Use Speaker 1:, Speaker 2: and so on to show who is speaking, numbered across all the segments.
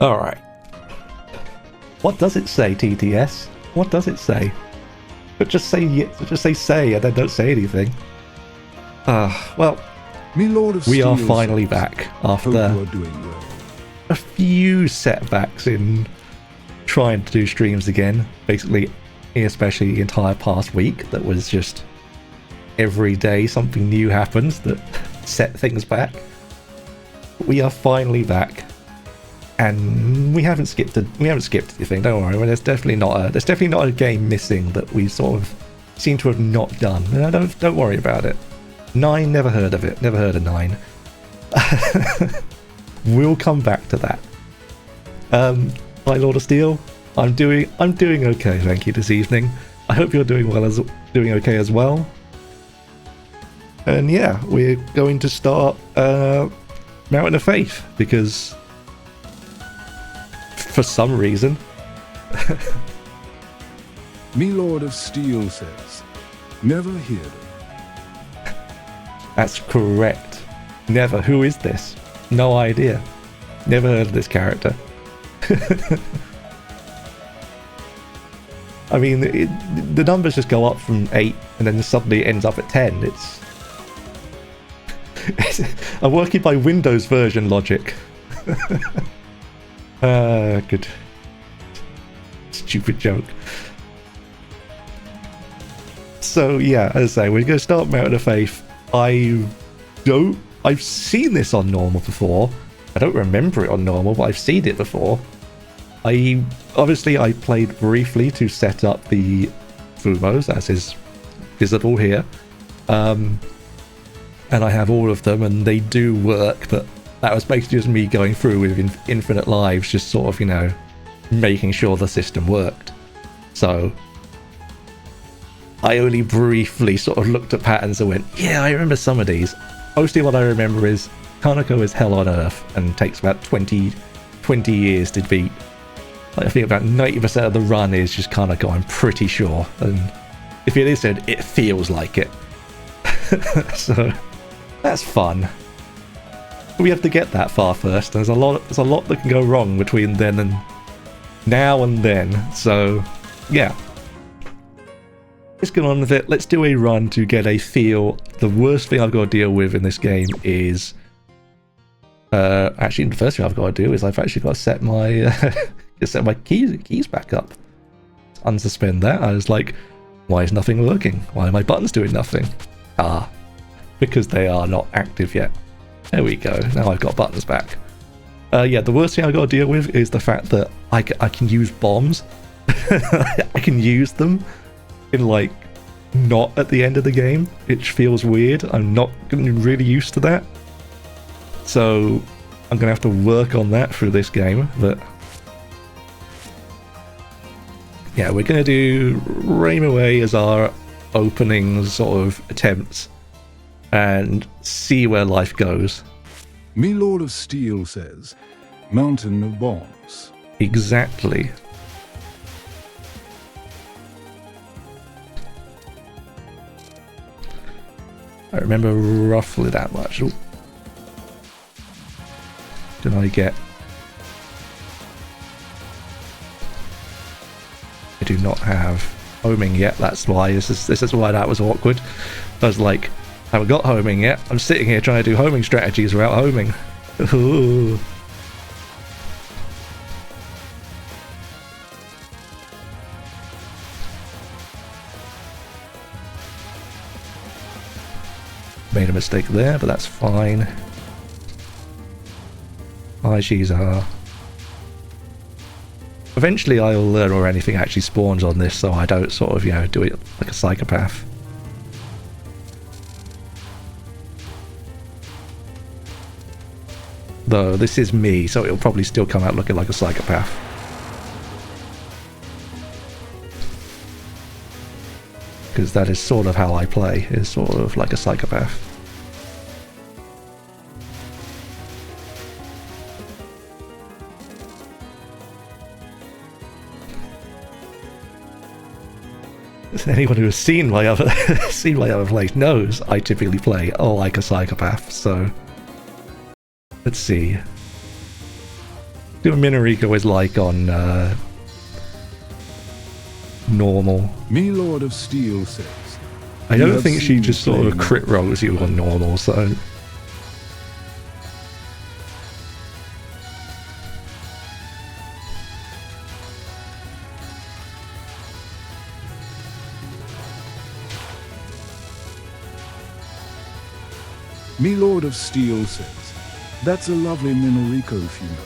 Speaker 1: Alright. What does it say, TTS? What does it say? Just say, and then don't say anything. Well, we are finally back after a few setbacks in trying to do streams again. Basically, especially the entire past week, that was just every day something new happens that set things back. We are finally back, and we haven't skipped anything. Don't worry. There's definitely not a game missing that we sort of seem to have not done. No, don't worry about it. 9, never heard of it. Never heard of 9. We'll come back to that. Hi, Lord of Steel. I'm doing okay, thank you, this evening. I hope you're doing okay as well. And yeah, we're going to start Mountain of Faith, because for some reason
Speaker 2: Me Lord of Steel says, never heard of.
Speaker 1: That's correct. Never. Who is this? No idea. Never heard of this character. I mean, the numbers just go up from 8 and then suddenly it ends up at 10. I'm working by Windows version logic. Good. Stupid joke. So yeah, as I say, we're going to start Mountain of Faith. I've seen this on normal before. I don't remember it on normal, but I've seen it before. I played briefly to set up the Fumos, as is visible here. And I have all of them, and they do work, but that was basically just me going through with infinite lives, just sort of, making sure the system worked. So I only briefly sort of looked at patterns and went, yeah, I remember some of these. Mostly what I remember is Kaneko is hell on earth and takes about 20 years to beat. I think about 90% of the run is just Kaneko, I'm pretty sure. And if it isn't, it feels like it. So that's fun. We have to get that far first. There's a lot that can go wrong between then and now and then. So yeah. Let's get on with it. Let's do a run to get a feel. The worst thing I've got to deal with in this game is actually the first thing I've got to do is I've actually got to set my keys back up. Unsuspend that. I was like, why is nothing working? Why are my buttons doing nothing? Because they are not active yet. There we go. Now I've got buttons back. Yeah, the worst thing I've got to deal with is the fact that I can use bombs. I can use them in not at the end of the game, which feels weird. I'm not really used to that, so I'm gonna have to work on that through this game. But yeah, we're gonna do Reimu as our opening sort of attempts and see where life goes.
Speaker 2: Me Lord of Steel says, Mountain of Bombs.
Speaker 1: Exactly. I remember roughly that much. Ooh. Did I get... I do not have homing yet, that's why. This is why that was awkward. I was like, I haven't got homing yet. I'm sitting here trying to do homing strategies without homing. Ooh. Made a mistake there, but that's fine. IGs are... Eventually I'll learn where anything actually spawns on this, so I don't sort of, do it like a psychopath. Though this is me, so it'll probably still come out looking like a psychopath. Because that is sort of how I play, is sort of like a psychopath. Anyone who has seen my other plays knows I typically play like a psychopath, so let's see. See what Minoriko is like on normal.
Speaker 2: Me Lord of Steel says,
Speaker 1: I don't think she just sort of crit rolls you on normal, so...
Speaker 2: Me Lord of Steel says, that's a lovely Minoriko if you know.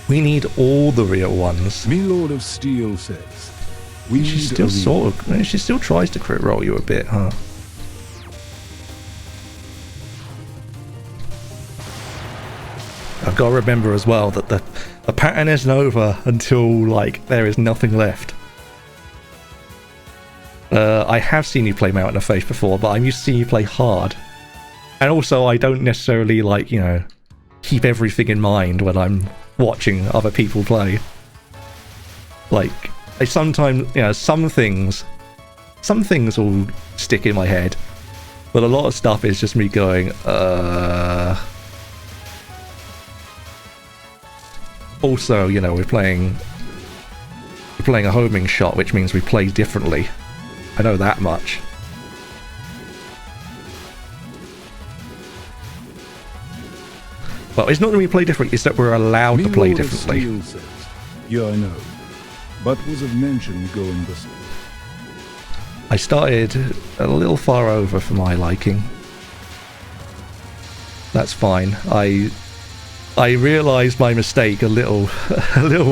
Speaker 1: We need all the real ones.
Speaker 2: Me Lord of Steel says, we
Speaker 1: She
Speaker 2: need
Speaker 1: still
Speaker 2: a
Speaker 1: sort of... She still tries to crit roll you a bit, huh? I've got to remember as well that the pattern isn't over until, like, there is nothing left. I have seen you play Mountain of Faith before, but I'm used to seeing you play hard. And also, I don't necessarily, like, you know, keep everything in mind when I'm watching other people play. Like, I sometimes, you know, some things will stick in my head, but a lot of stuff is just me going, Also, you know, we're playing a homing shot, which means we play differently. I know that much. Well, it's not that we play differently, it's that we're allowed to play differently.
Speaker 2: Says, yeah, I know. But was of mention going this way.
Speaker 1: I started a little far over for my liking. That's fine. I realised my mistake a little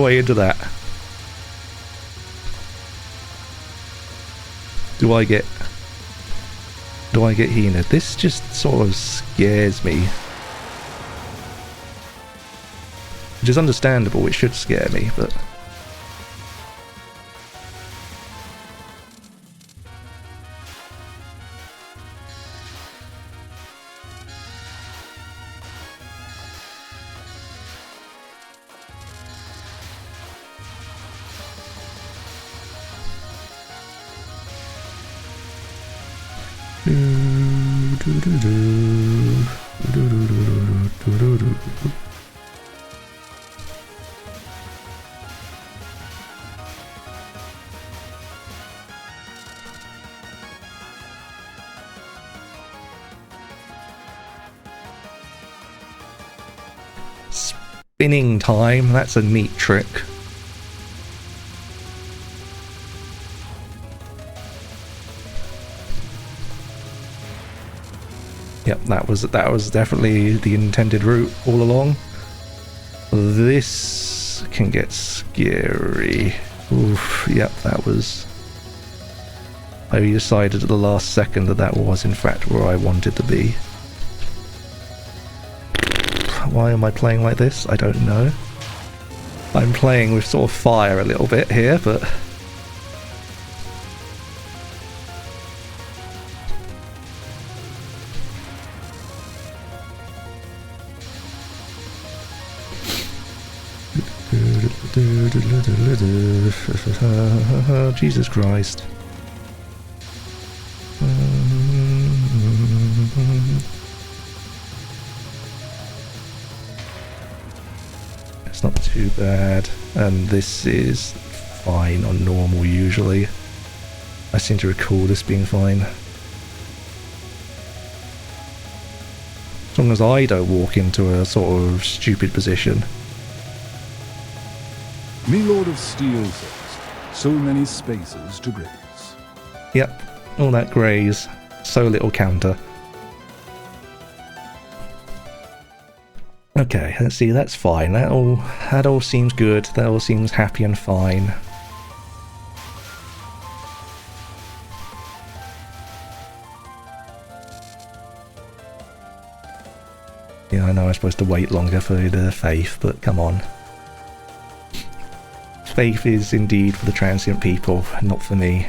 Speaker 1: way into that. Do I get Hina? This just sort of scares me. Which is understandable, it should scare me, but... Spinning time, that's a neat trick. Yep, that was definitely the intended route all along. This can get scary. Oof, yep, that was... I decided at the last second that was in fact where I wanted to be. Why am I playing like this? I don't know. I'm playing with sort of fire a little bit here, but... Jesus Christ. It's not too bad, and this is fine on normal usually. I seem to recall this being fine. As long as I don't walk into a sort of stupid position.
Speaker 2: Me Lord of Steel says, so many spaces to graze.
Speaker 1: Yep, all that graze, so little counter. Okay, let's see, that's fine. That all seems good. That all seems happy and fine. Yeah, I know I'm supposed to wait longer for the faith, but come on. Faith is indeed for the transient people, not for me.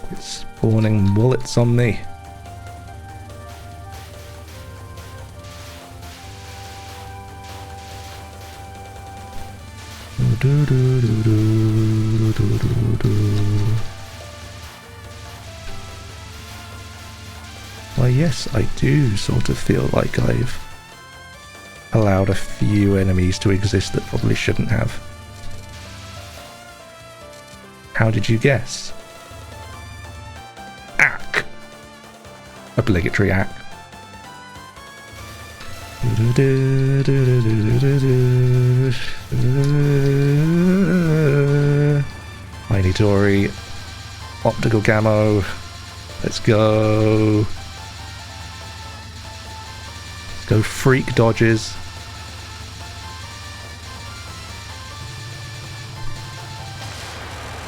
Speaker 1: Quit spawning bullets on me. Well, yes, I do sort of feel like I've allowed a few enemies to exist that probably shouldn't have. How did you guess? Ack! Obligatory ack. Mighty Tori. Optical camo. Let's go. Let's go freak dodges.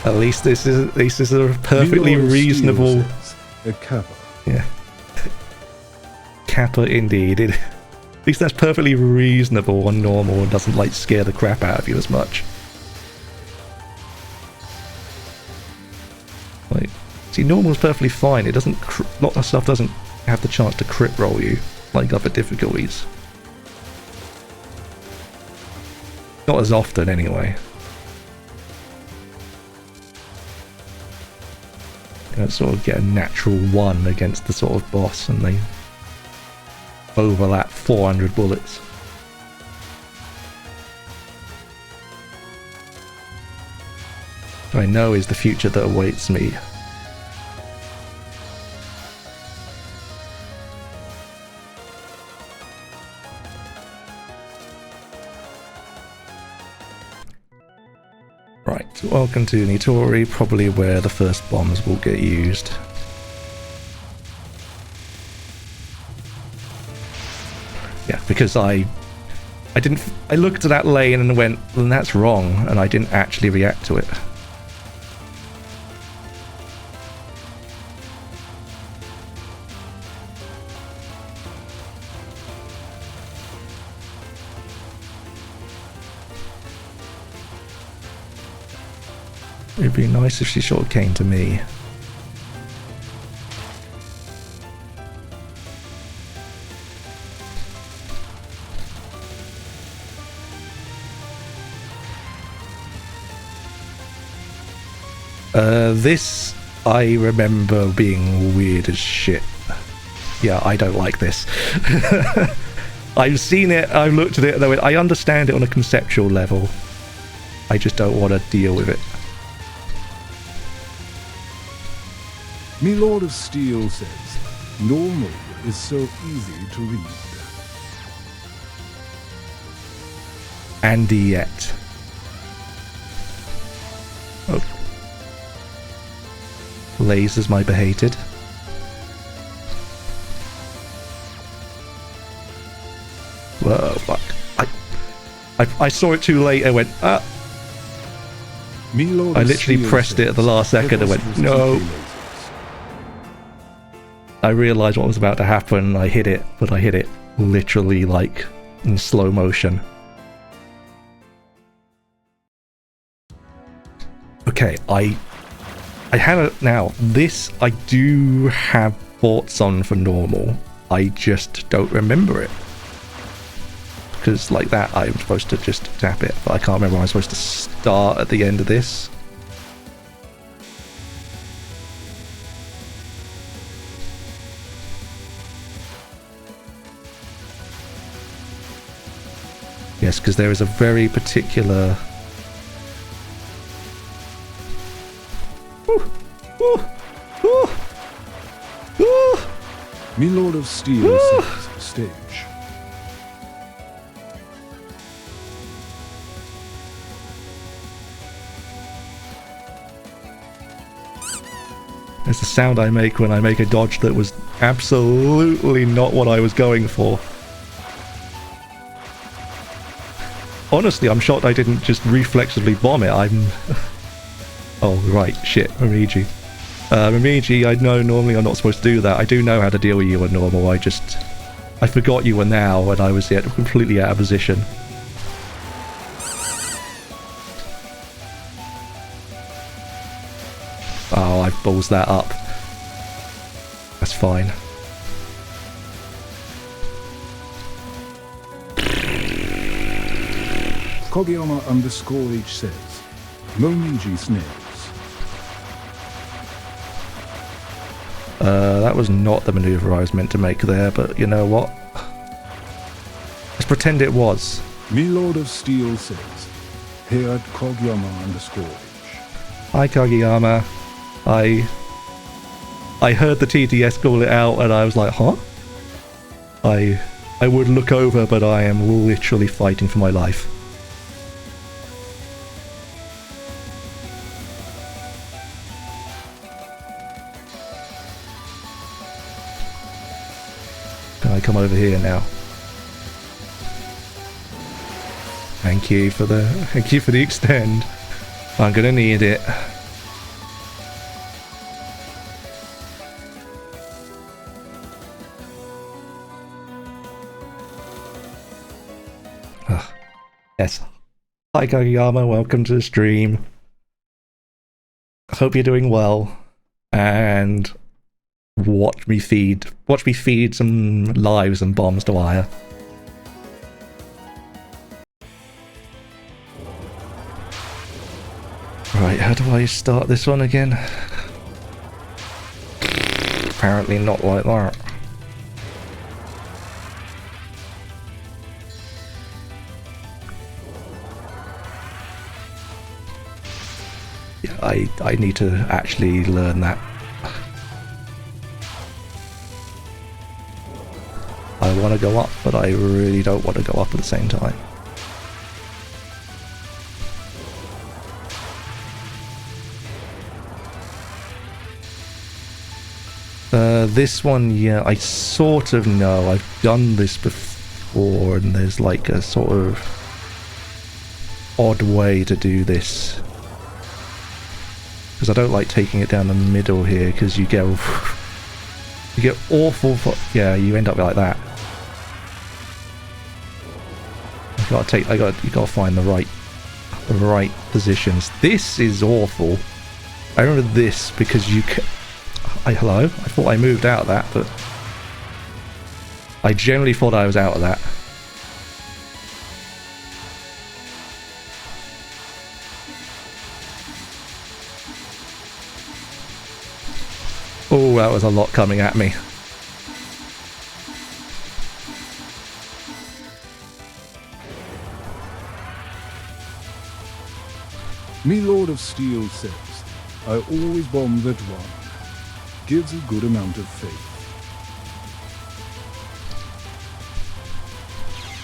Speaker 1: At least this is a perfectly reasonable.
Speaker 2: A kappa.
Speaker 1: Yeah. Kappa indeed. At least that's perfectly reasonable on normal and doesn't like scare the crap out of you as much. Like, see, normal's perfectly fine. It doesn't. A lot of stuff doesn't have the chance to crit roll you like other difficulties. Not as often, anyway. You know, sort of get a natural 1 against the sort of boss, and they overlap 400 bullets. I know is the future that awaits me. Right, welcome to Nitori, probably where the first bombs will get used. Yeah, because I looked at that lane and went, well, that's wrong, and I didn't actually react to it. It'd be nice if she sort of came to me. This I remember being weird as shit. Yeah, I don't like this. I've seen it, I've looked at it, though I understand it on a conceptual level. I just don't want to deal with it.
Speaker 2: Me Lord of Steel says, normal is so easy to read.
Speaker 1: And yet. Oh. Lasers might be hated. Whoa, fuck. I saw it too late, I went, ah. I literally pressed it at the last second and went, no. I realised what was about to happen, I hit it, but I hit it literally like in slow motion. Okay, I have it now. This I do have thoughts on for normal. I just don't remember it. Because like that, I'm supposed to just tap it, but I can't remember when I'm supposed to start at the end of this. Yes, because there is a very particular...
Speaker 2: Me Lord of Steel says, stage.
Speaker 1: It's the sound I make when I make a dodge that was absolutely not what I was going for. Honestly, I'm shocked I didn't just reflexively bomb it. Oh, right, shit, Momiji. Momiji, I know normally I'm not supposed to do that. I do know how to deal with you on normal, I forgot you were now and I was yet completely out of position. Oh, I balls that up. That's fine.
Speaker 2: Kogeyama_H says, Momiji snails.
Speaker 1: That was not the maneuver I was meant to make there, but you know what? Let's pretend it was.
Speaker 2: Milord of Steel says, here at Kogeyama_H.
Speaker 1: Hi Kageyama. I heard the TTS call it out and I was like, huh? I would look over, but I am literally fighting for my life. Can I come over here now? Thank you for the extend. I'm gonna need it. Yes. Hi Kageyama, welcome to the stream. I hope you're doing well. And watch me feed some lives and bombs to Wire. Right, how do I start this one again? Apparently not like that. Yeah, I need to actually learn that. I want to go up, but I really don't want to go up at the same time. This one, yeah, I sort of know. I've done this before, and there's like a sort of odd way to do this. Because I don't like taking it down the middle here, because you get awful. Yeah, you end up like that. You gotta find the right positions. This is awful. I remember this because you can. Hello? I thought I moved out of that, but I generally thought I was out of that. Oh, that was a lot coming at me.
Speaker 2: Me Lord of Steel says, I always bomb that one. Gives a good amount of faith.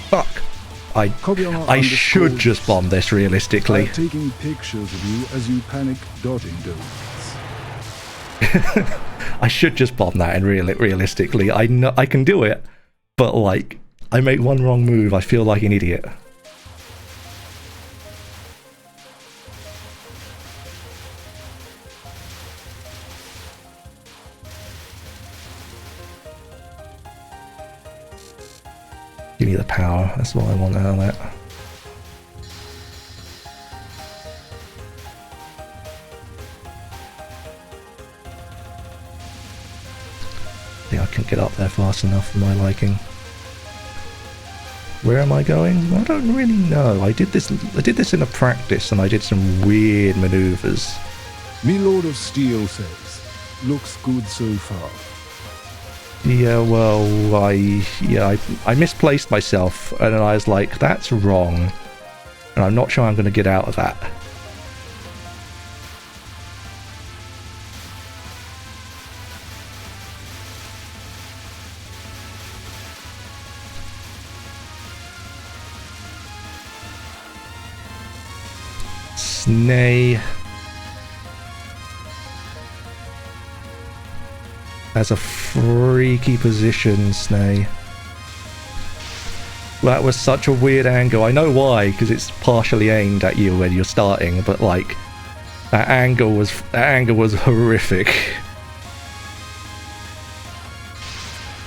Speaker 1: Fuck. I should just bomb this realistically.
Speaker 2: I'm taking pictures of you as you panic dodging donuts.
Speaker 1: I should just bomb that, and realistically, I know I can do it, but like, I make one wrong move, I feel like an idiot. Give me the power, that's what I want out of that. I think I can't get up there fast enough for my liking. Where am I going? I don't really know. I did this in a practice and I did some weird maneuvers.
Speaker 2: Me Lord of Steel says, looks good so far.
Speaker 1: Yeah, well, I misplaced myself, and then I was like, that's wrong, and I'm not sure I'm going to get out of that. Snay has a freaky position, Snay. That was such a weird angle. I know why, because it's partially aimed at you when you're starting, but like that angle was horrific.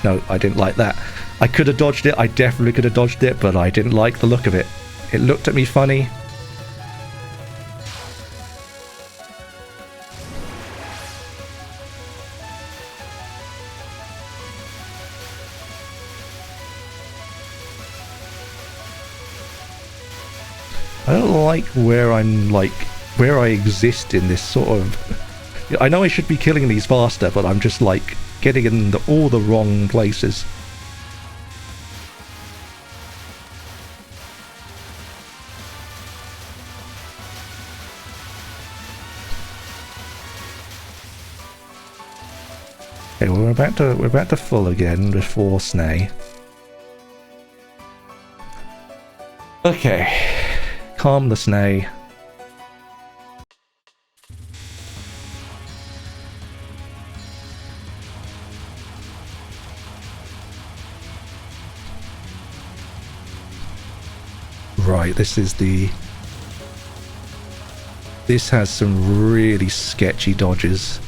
Speaker 1: No, I didn't like that. I could have dodged it. I definitely could have dodged it, but I didn't like the look of it. It looked at me funny. I don't like where I'm like where I exist in this sort of. I know I should be killing these faster, but I'm just like getting in all the wrong places. Okay, well, we're about to full again before Snay. Okay, calm the Snay. Right, this has some really sketchy dodges.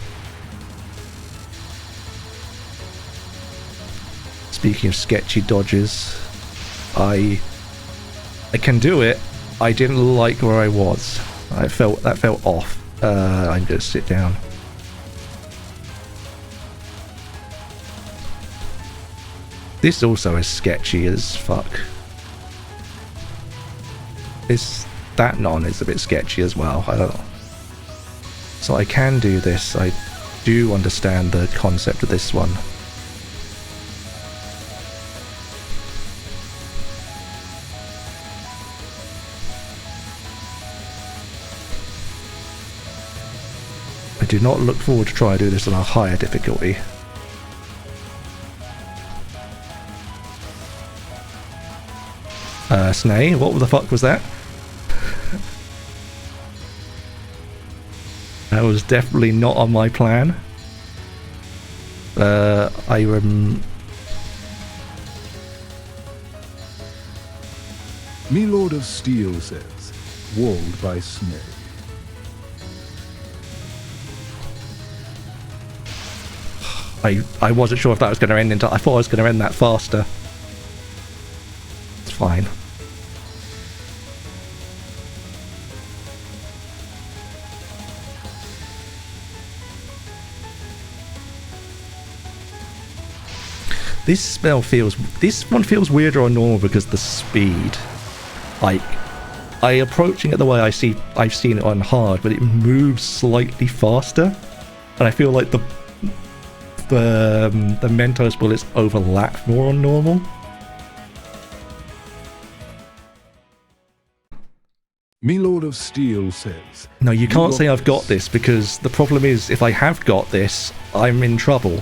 Speaker 1: Speaking of sketchy dodges, I can do it. I didn't like where I was. That felt off. I'm gonna sit down. This also is sketchy as fuck. That non is a bit sketchy as well. I don't know. So I can do this. I do understand the concept of this one. I do not look forward to try to do this on a higher difficulty. Snay, what the fuck was that? That was definitely not on my plan.
Speaker 2: Me Lord of Steel says, walled by Snay.
Speaker 1: I wasn't sure if that was going to end I thought I was going to end that faster. It's fine. This one feels weirder on normal because the speed. Like, approaching it the way I've seen it on hard, but it moves slightly faster, and I feel like the Mentos bullets overlap more on normal.
Speaker 2: Me Lord of Steel says,
Speaker 1: no, you can't say I've got this, because the problem is if I have got this, I'm in trouble.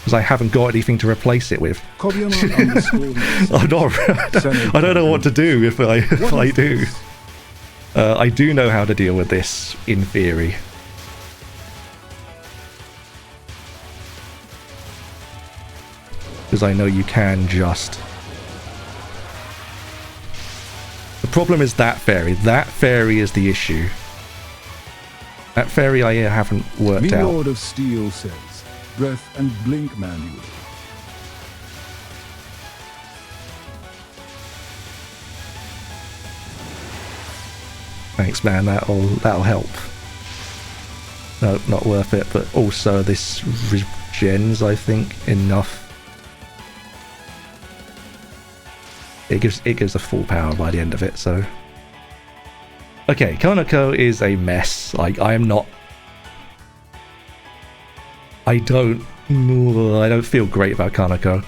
Speaker 1: Because I haven't got anything to replace it with. I don't know what to do if I do. I do know how to deal with this, in theory. Because I know you can just... The problem is that fairy. That fairy is the issue. That fairy I haven't worked out.
Speaker 2: Me Lord of Steel says, breath and blink manual.
Speaker 1: Thanks, man. That'll help. No, not worth it. But also this regens, I think, enough. It gives a full power by the end of it. So okay, Kaneko is a mess. Like, I am not. I don't feel great about Kaneko.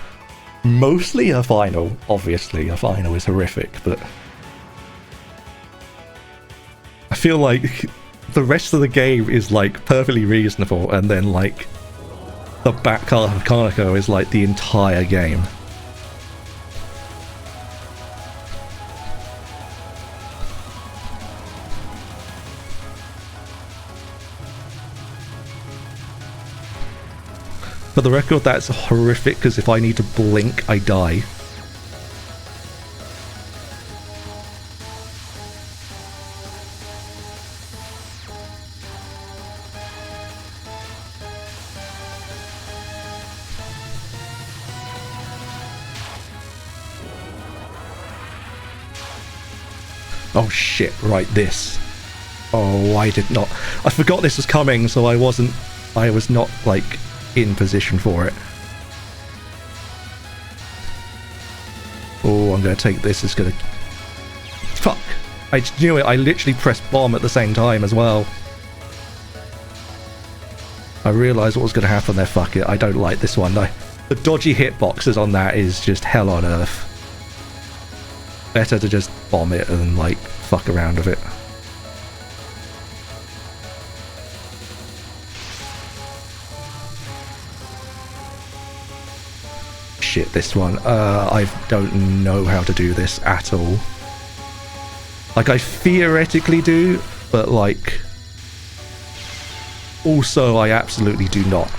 Speaker 1: Mostly her final, obviously. Her final is horrific, but I feel like the rest of the game is like perfectly reasonable, and then like the back half of Kaneko is like the entire game. For the record, that's horrific, because if I need to blink, I die. Oh shit, right, this. Oh, I did not. I forgot this was coming, so I was not, like, in position for it. Oh, I'm gonna take this. It's gonna... Fuck. I knew it. I literally pressed bomb at the same time as well. I realised what was going to happen there. Fuck it. I don't like this one. The dodgy hitboxes on that is just hell on earth. Better to just bomb it and, like, fuck around with it. Shit, this one. I don't know how to do this at all. Like, I theoretically do, but, like... Also, I absolutely do not.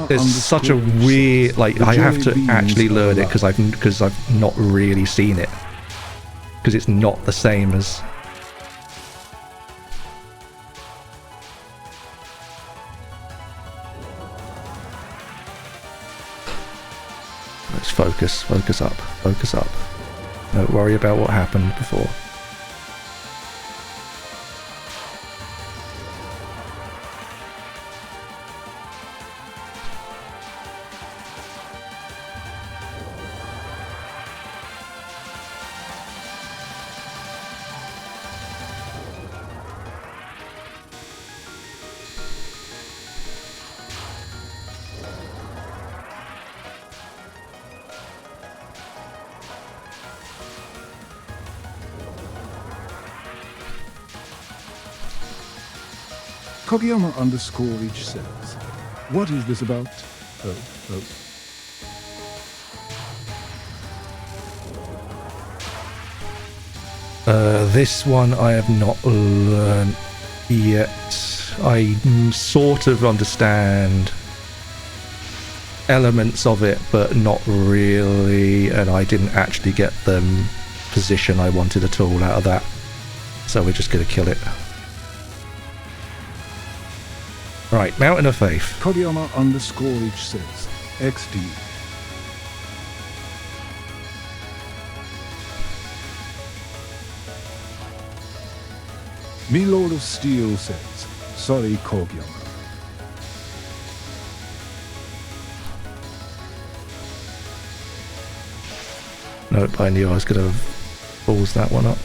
Speaker 1: There's such a weird... Like, I have to actually learn it because I've not really seen it. Because it's not the same as... Let's focus. Focus up. Focus up. Don't worry about what happened before.
Speaker 2: Kageyama_H says, what is this about?
Speaker 1: This one I have not learned yet. I sort of understand elements of it, but not really, and I didn't actually get the position I wanted at all out of that. So we're just gonna kill it. Right, Mountain of Faith.
Speaker 2: Kageyama_H says, XD. Me Lord of Steel says, sorry Kageyama.
Speaker 1: Nope, I knew I was gonna balls that one up.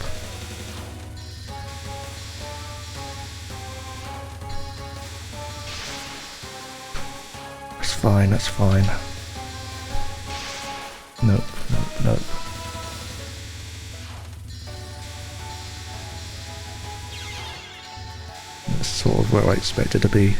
Speaker 1: That's fine, that's fine. Nope, nope, nope. That's sort of where I expected to be.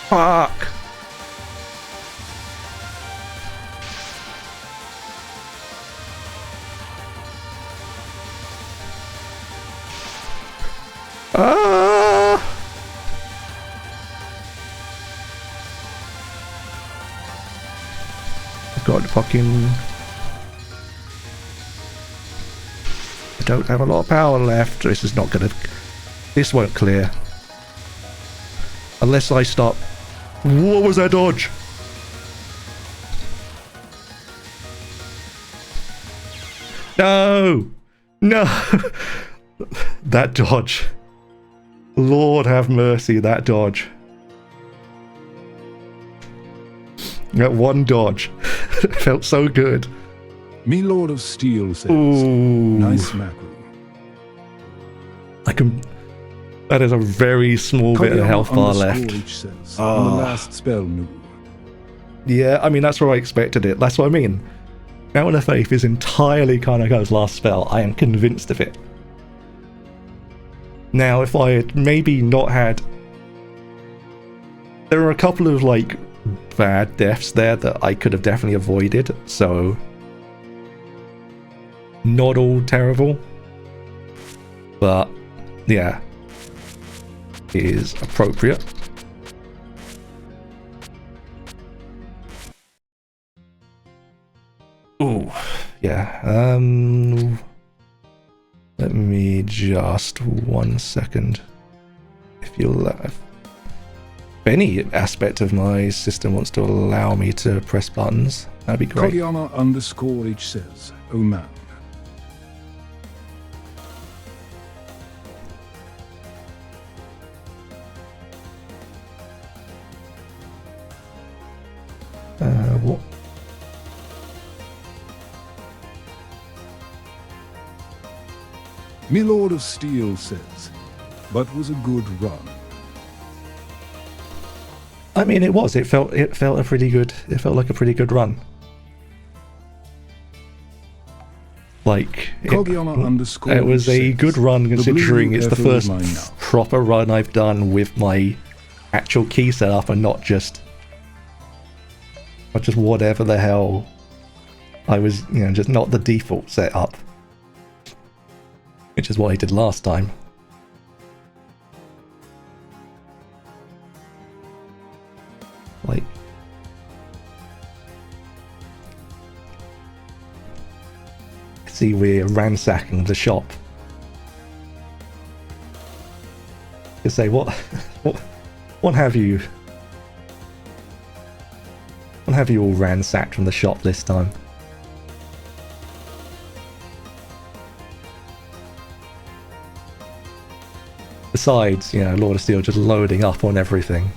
Speaker 1: Fuck! Ah! I've got fucking... I don't have a lot of power left. This is not gonna... This won't clear. Unless I stop... What was that dodge? No! No! That dodge. Lord have mercy, that dodge. That one dodge. Felt so good.
Speaker 2: Me Lord of Steel says,
Speaker 1: ooh.
Speaker 2: Nice macro.
Speaker 1: I can... That is a very small bit of health bar left.
Speaker 2: Says, on the last spell, no.
Speaker 1: Yeah, I mean, that's where I expected it. That's what I mean. Mountain of Faith is entirely Kanako's last spell. I am convinced of it. Now, if I had maybe not had... There are a couple of, like, bad deaths there that I could have definitely avoided, so... Not all terrible. But, yeah. Is appropriate. Ooh, yeah. Let me just 1 second. If you'll any aspect of my system wants to allow me to press buttons, that'd be great.
Speaker 2: Kogiyama_H says, oh man.
Speaker 1: What?
Speaker 2: Milord of Steel says, but was a good run.
Speaker 1: I mean, it was. It felt a pretty good. It felt like a pretty good run. Like it was a good run considering it's the first proper run I've done with my actual key setup and not just whatever the hell I was, you know, just not the default setup, which is what I did last time. Like, see, we're ransacking the shop. You say, what have you? What have you all ransacked from the shop this time? Besides, you know, Lord of Steel just loading up on everything.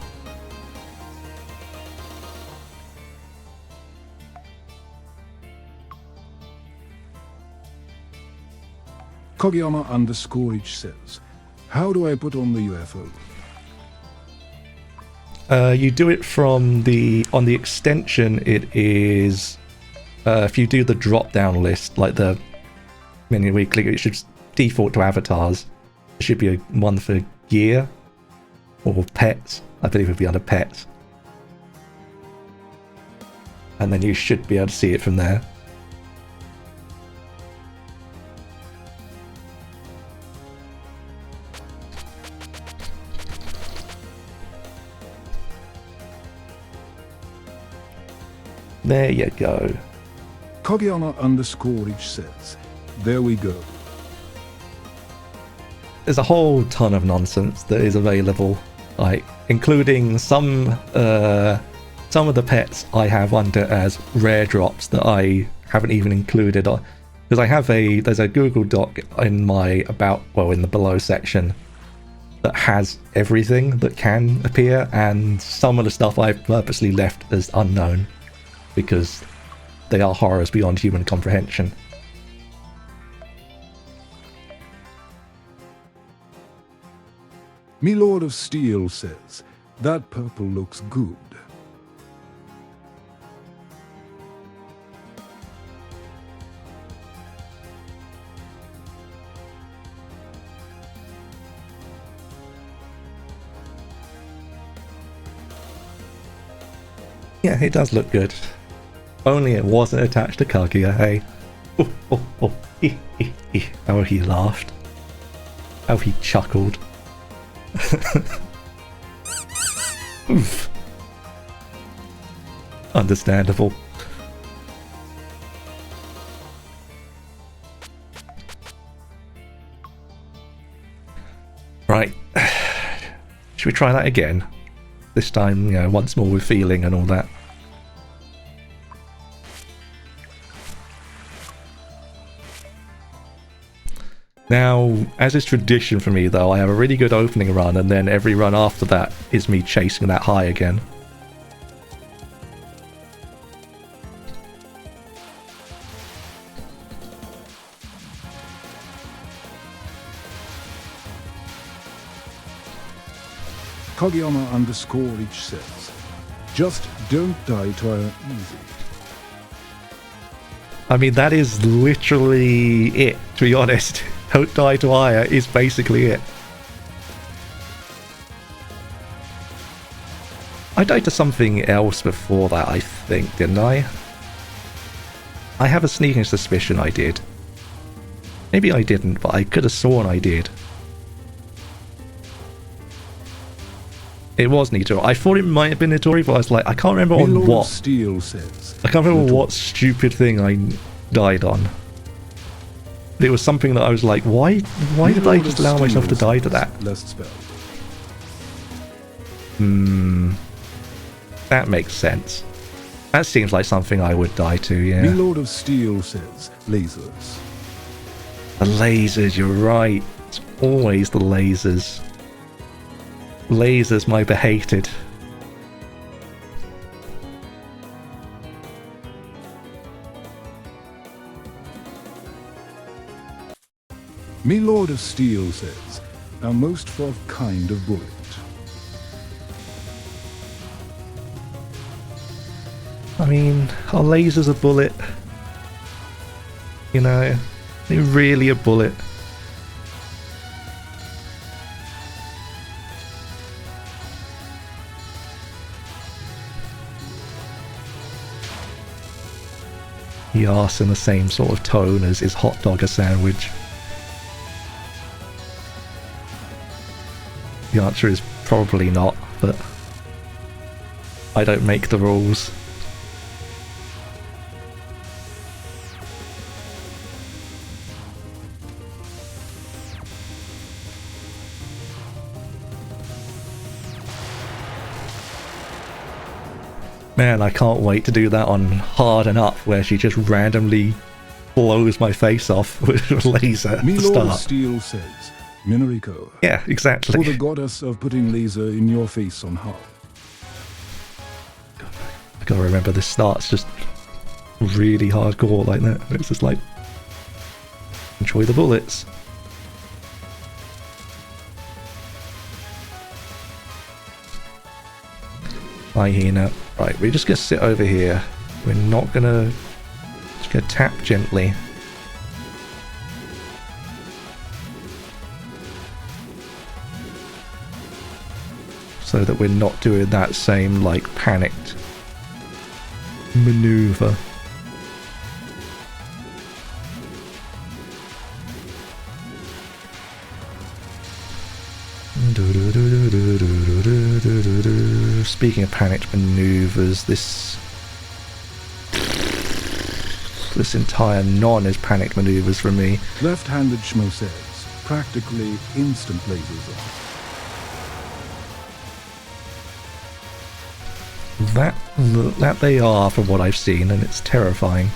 Speaker 2: Kogiyama_H says, how do I put on the UFO?
Speaker 1: You do it from on the extension. It is if you do the drop down list, like the menu we click, it should default to avatars. There should be one for gear or pets. I believe it would be under pets, and then you should be able to see it from there. There you go.
Speaker 2: Kogiyama_H says, there we go.
Speaker 1: There's a whole ton of nonsense that is available, like including some of the pets I have under as rare drops that I haven't even included, because I have there's a Google Doc in my in the below section that has everything that can appear, and some of the stuff I've purposely left as unknown because they are horrors beyond human comprehension.
Speaker 2: Milord of Steel says, that purple looks good.
Speaker 1: Yeah, it does look good. Only it wasn't attached to Kaguya, hey? How he laughed. How he chuckled. Oof. Understandable. Right. Should we try that again? This time, you know, once more with feeling and all that. Now, as is tradition for me though, I have a really good opening run, and then every run after that is me chasing that high again.
Speaker 2: Kogiyama_H says, just don't die to her easy.
Speaker 1: I mean, that is literally it, to be honest. Don't die to Aya is basically it. I died to something else before that, I think, didn't I? I have a sneaking suspicion I did. Maybe I didn't, but I could have sworn I did. It was Nitori. I thought it might have been Nitori, but I was like, I can't remember on what.
Speaker 2: Steel says,
Speaker 1: I can't remember what stupid thing I died on. It was something that I was like, why did I just allow myself to die to that?
Speaker 2: Last spell.
Speaker 1: That makes sense. That seems like something I would die to, yeah.
Speaker 2: Me Lord of Steel says lasers.
Speaker 1: The lasers, you're right. It's always the lasers. Lasers, my behated.
Speaker 2: Me Lord of Steel says, a most fourth kind of bullet.
Speaker 1: I mean, are lasers a bullet? You know, they're really a bullet. He asks in the same sort of tone as is hot dog a sandwich? The answer is probably not, but I don't make the rules. Man, I can't wait to do that on Hard and Up, where she just randomly blows my face off with a laser
Speaker 2: Me
Speaker 1: to
Speaker 2: Lord of
Speaker 1: start.
Speaker 2: Steel says, Minariko.
Speaker 1: Yeah, exactly.
Speaker 2: For the goddess of putting laser in your face on hard.
Speaker 1: I gotta remember this starts just really hardcore like that. It's just like, enjoy the bullets. Hi, Hina. Right, we're just gonna sit over here. We're not gonna... Just gonna tap gently. So that we're not doing that same, like, panicked maneuver. Speaking of panicked maneuvers, this entire non is panicked maneuvers for me.
Speaker 2: Left-handed Schmo says, practically instant lasers off.
Speaker 1: That they are from what I've seen, and it's terrifying.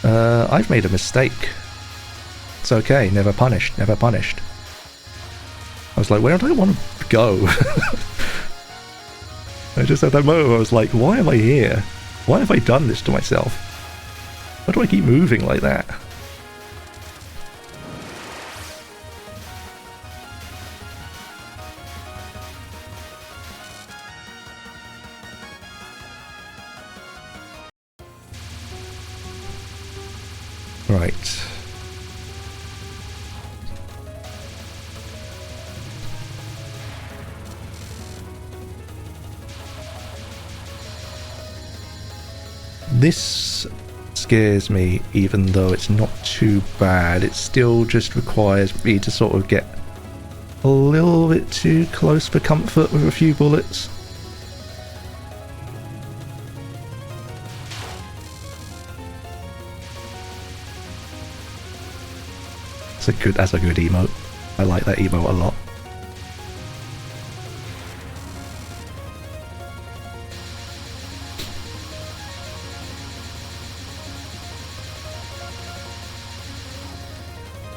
Speaker 1: I've made a mistake. It's okay, never punished, never punished. I was like, where do I want to go? I just had that moment where I was like, why am I here? Why have I done this to myself? Why do I keep moving like that? Right. This scares me, even though it's not too bad. It still just requires me to sort of get a little bit too close for comfort with a few bullets. That's a good emote. I like that emote a lot.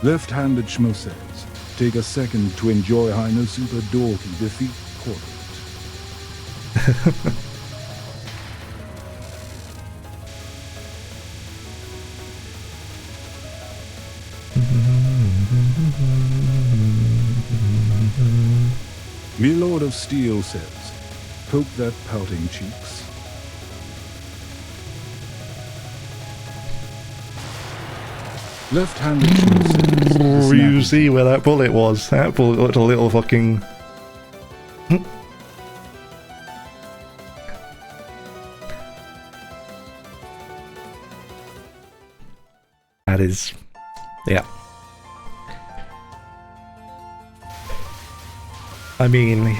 Speaker 2: Left-handed Schmo says, take a second to enjoy Heino Super Dorky defeat portrait. Me Lord of Steel says, poke that pouting cheeks. Left-handed Schmo says,
Speaker 1: You see where that bullet was? That bullet looked a little fucking... That is... yeah. I mean...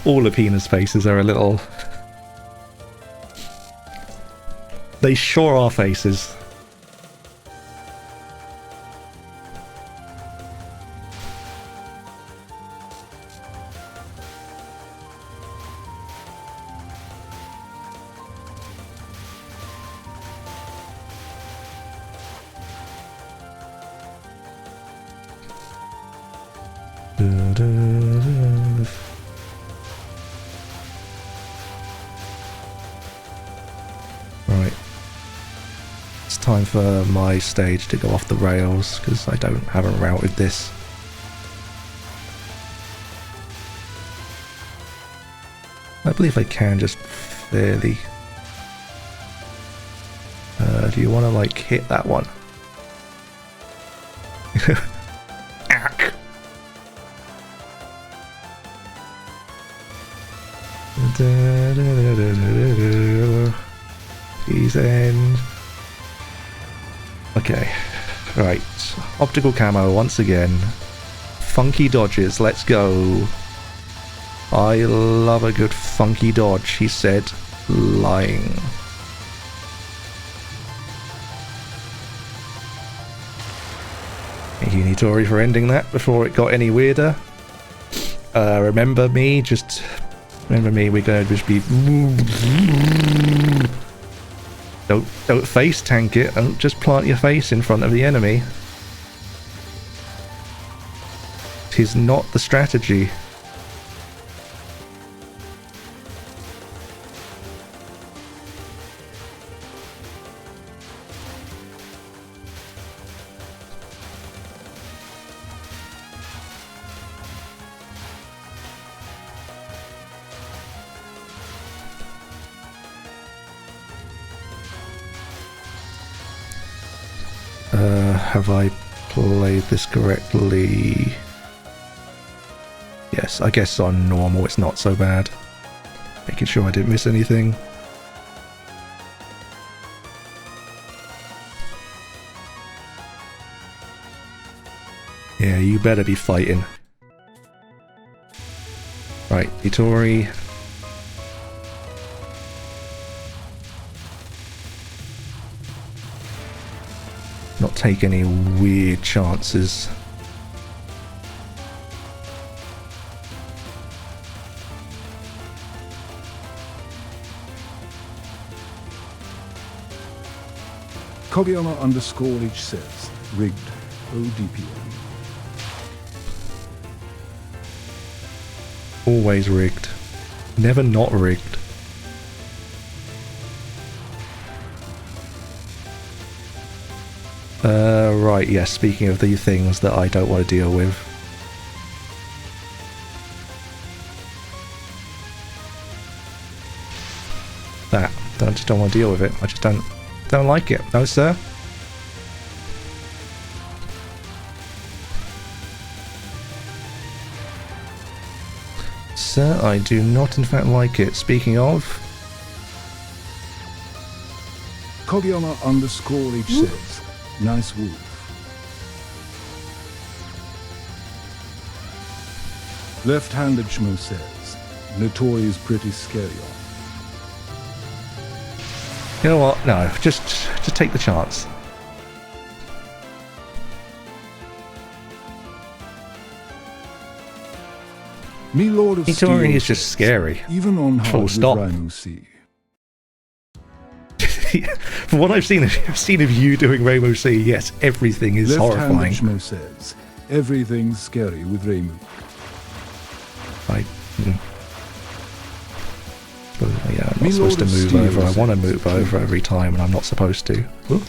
Speaker 1: all of Hina's faces are a little... They sure are faces. Right. It's time for my stage to go off the rails, because I haven't routed this. I believe I can just fairly... do you want to, like, hit that one? Ack! He's in. Okay. Right. Optical camo once again. Funky dodges, let's go. I love a good funky dodge, he said, lying. Thank you, Nitori, for ending that before it got any weirder. Remember me, we're gonna just be... Don't face tank it, don't just plant your face in front of the enemy. 'Tis not the strategy. Have I played this correctly? Yes, I guess on normal it's not so bad. Making sure I didn't miss anything. Yeah, you better be fighting. Right, Itori. Not take any weird chances.
Speaker 2: Kogiyama_H says, rigged ODPM.
Speaker 1: Always rigged. Never not rigged. Right, yes, speaking of the things that I don't want to deal with. That. I just don't want to deal with it. I just don't like it. No, sir. Sir, I do not in fact like it. Speaking of...
Speaker 2: Kogiyama_H says, nice wolf. Left-handed Shmo says, Notori is pretty scary.
Speaker 1: You know what? No, just take the chance.
Speaker 2: Me Lord of Steel
Speaker 1: Nitori is just scary.
Speaker 2: Even on hard
Speaker 1: Full stop.
Speaker 2: Reimu C.
Speaker 1: From what I've seen of you doing Reimu C, yes, everything is horrifying.
Speaker 2: Left-handed Shmo says, everything's scary with Reimu.
Speaker 1: Yeah, I'm not supposed to move over. I want to move over every time, and I'm not supposed to. Ooh.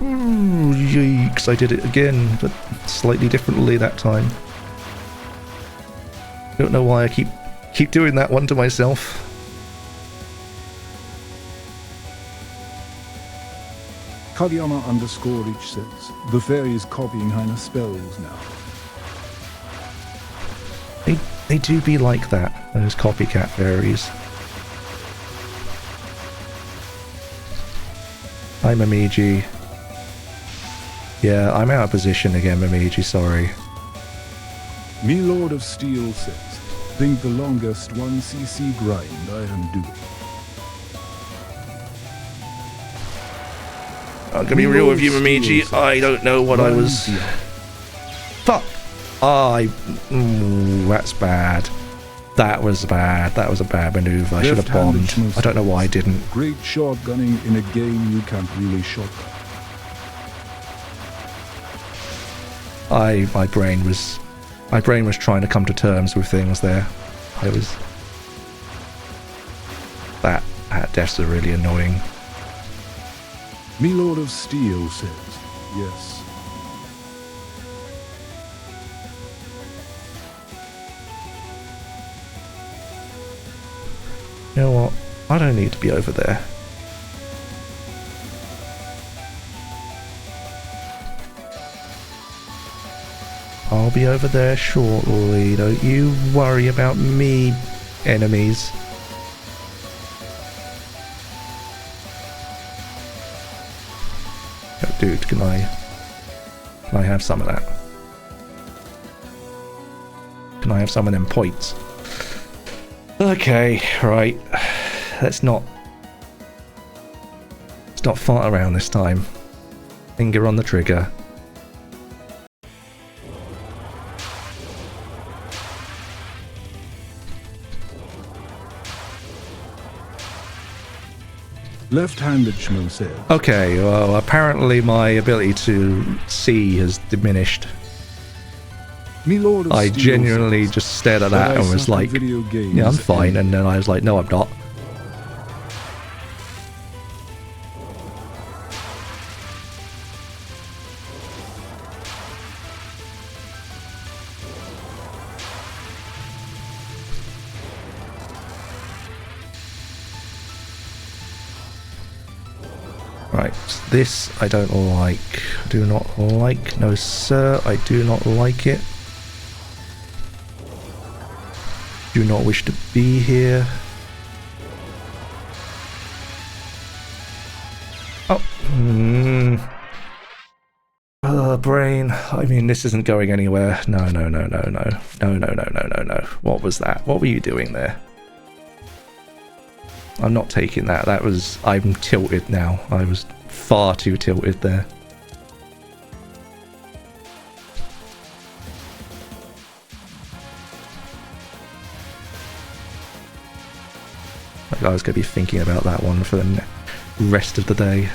Speaker 1: Ooh, yikes, I did it again, but slightly differently that time. Don't know why I keep doing that one to myself.
Speaker 2: Kageyama_H says, the fairies copying Hina's spells now.
Speaker 1: They do be like that, those copycat fairies. Hi, Mamiji. Yeah, I'm out of position again, Mamiji, sorry.
Speaker 2: Me Lord of Steel says, think the longest 1cc grind I am doing.
Speaker 1: I'm gonna be real with you, Mamiji. I don't know what I was... Fuck! That's bad. That was bad. That was a bad maneuver. I should have bombed. I don't know why I didn't.
Speaker 2: Great shotgunning in a game you can't really shotgun.
Speaker 1: My brain was trying to come to terms with things there. That deaths are really annoying.
Speaker 2: Me Lord of Steel says, yes.
Speaker 1: You know what? I don't need to be over there. I'll be over there shortly. Don't you worry about me, enemies. Oh, dude, can I have some of that? Can I have some of them points? Okay, right. Let's not fart around this time. Finger on the trigger.
Speaker 2: Left-handed Schmo says.
Speaker 1: Okay, well, apparently my ability to see has diminished.
Speaker 2: Me Lord of
Speaker 1: I
Speaker 2: Steel
Speaker 1: genuinely
Speaker 2: says,
Speaker 1: just stared at that and was like, yeah, I'm fine. And then I was like, no, I'm not. Right, this I don't like. Do not like. No, sir, I do not like it. Do not wish to be here. Oh. Brain. I mean, this isn't going anywhere. No. What was that? What were you doing there? I'm not taking that. I'm tilted now. I was far too tilted there. I was going to be thinking about that one for the rest of the day.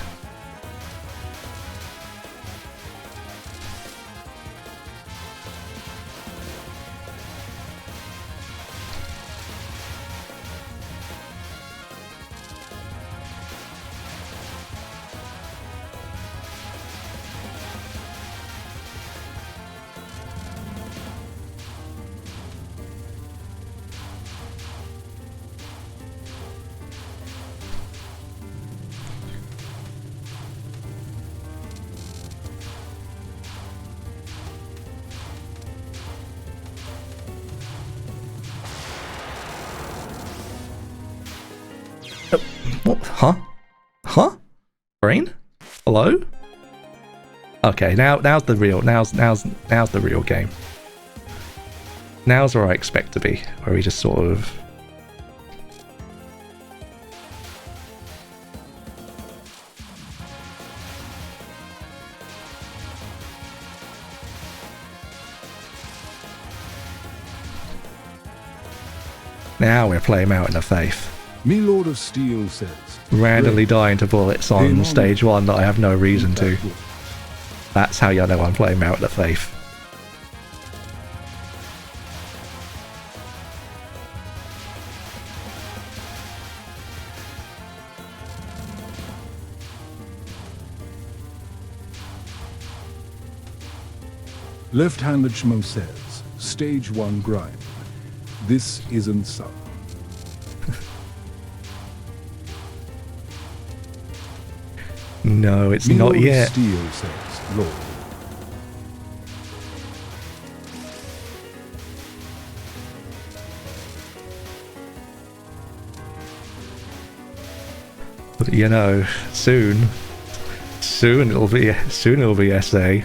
Speaker 1: What? Huh? Brain? Hello? Okay, now's the real game. Now's where I expect to be, where we just sort of now we're playing out in the faith.
Speaker 2: Me Lord of Steel says.
Speaker 1: Randomly dying to bullets on stage 1 that I have no reason to. That's how you know I'm playing out in the faith.
Speaker 2: Left-handed Schmo says, stage 1 grind. This isn't so.
Speaker 1: No, it's not yet.
Speaker 2: Steel says, Lord.
Speaker 1: But you know, soon it'll be SA.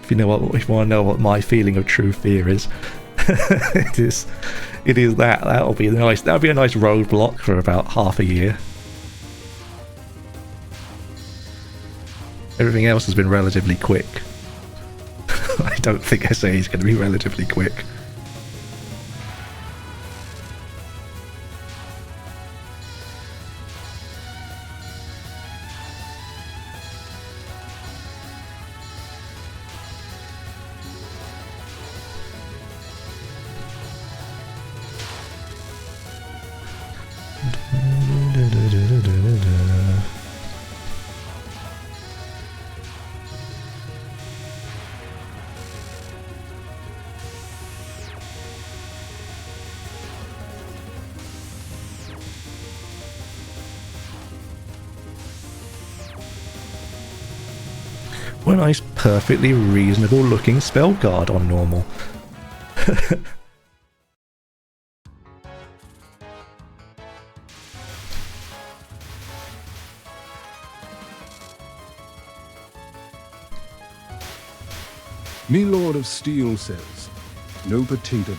Speaker 1: If you want to know what my feeling of true fear is, it is that. That'll be nice. That'll be a nice roadblock for about half a year. Everything else has been relatively quick. I don't think SA is going to be relatively quick. What a nice, perfectly reasonable looking spell card on normal.
Speaker 2: Me Lord of Steel says, no potato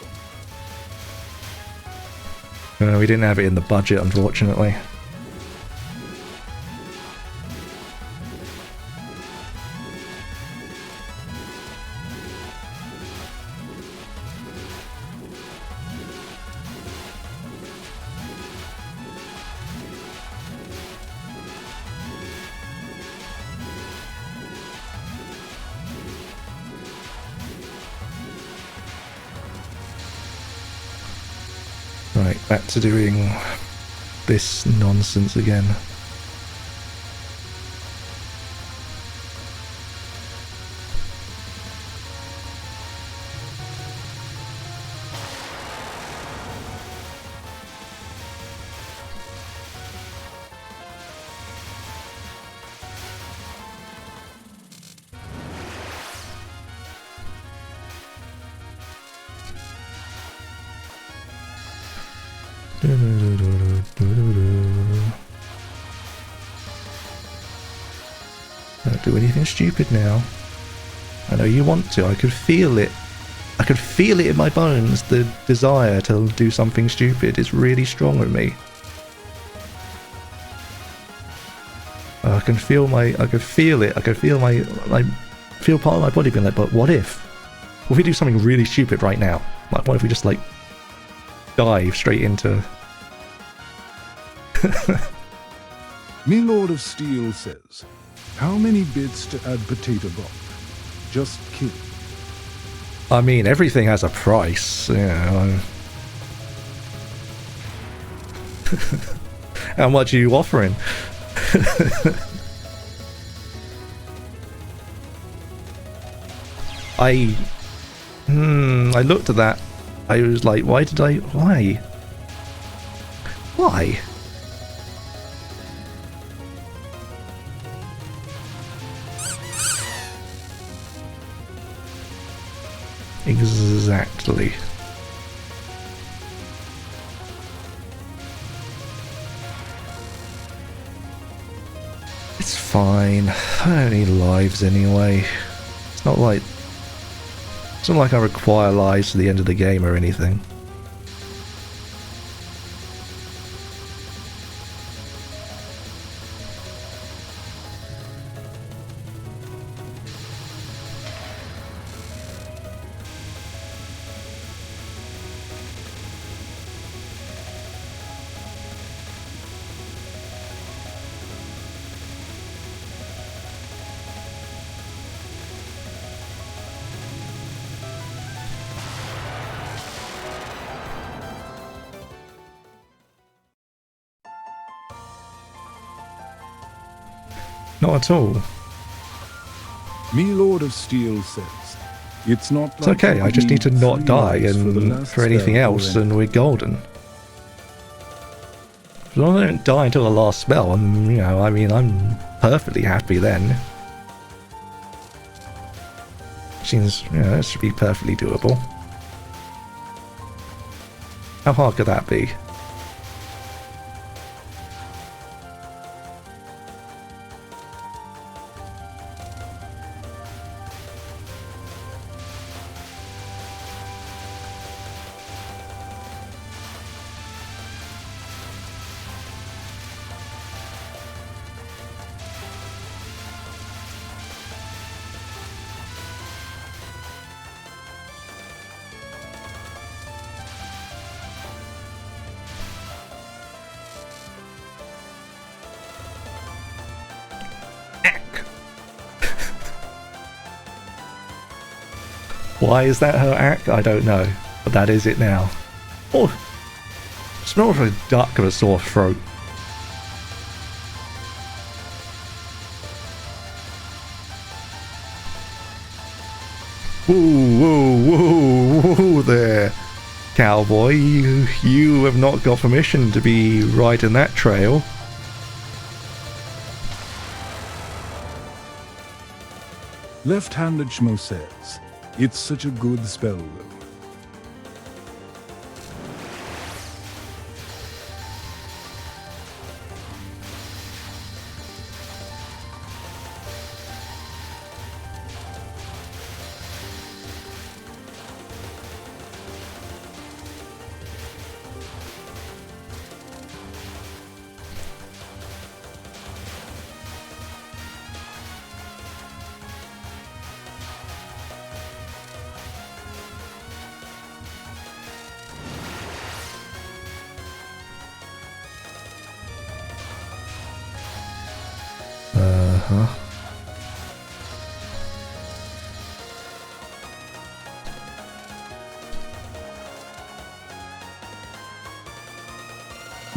Speaker 2: bomb.
Speaker 1: We didn't have it in the budget, unfortunately. Right, back to doing this nonsense again. Don't do anything stupid now. I know you want to. I could feel it. I could feel it in my bones. The desire to do something stupid is really strong with me. I can feel my. I could feel it. I could feel my. Like, feel part of my body being like, but what if? What if we do something really stupid right now? Like, what if we just like dive straight into?
Speaker 2: Me Lord of Steel says, how many bits to add potato bomb? Just kidding.
Speaker 1: I mean, everything has a price, you know. How much are you offering? I looked at that. I was like, why? Why? Exactly. It's fine. I don't need lives anyway. It's not like I require lives to the end of the game or anything. Not at all.
Speaker 2: Me Lord of Steel says, it's not
Speaker 1: It's
Speaker 2: like
Speaker 1: okay, I just need to not die and
Speaker 2: last
Speaker 1: for anything
Speaker 2: spell
Speaker 1: else
Speaker 2: or
Speaker 1: and we're golden. As long as I don't die until the last spell, and you know, I mean, I'm perfectly happy then. Seems, you know, that should be perfectly doable. How hard could that be? Why is that her act? I don't know. But that is it now. Oh, smells like a duck with a sore throat. Whoa, whoa, whoa, whoa there, cowboy. You have not got permission to be riding that trail.
Speaker 2: Left-handed Schmo says, it's such a good spell though.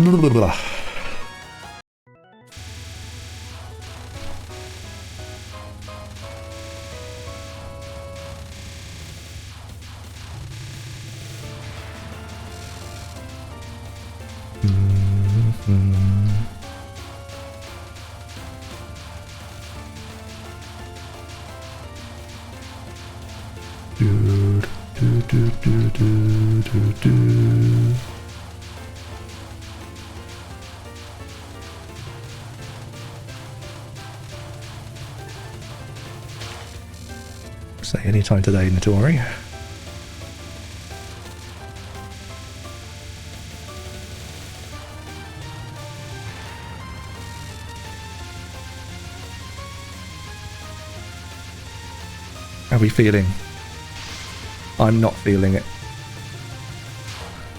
Speaker 1: Blah, blah. Say anytime today, Notori. How are we feeling? I'm not feeling it.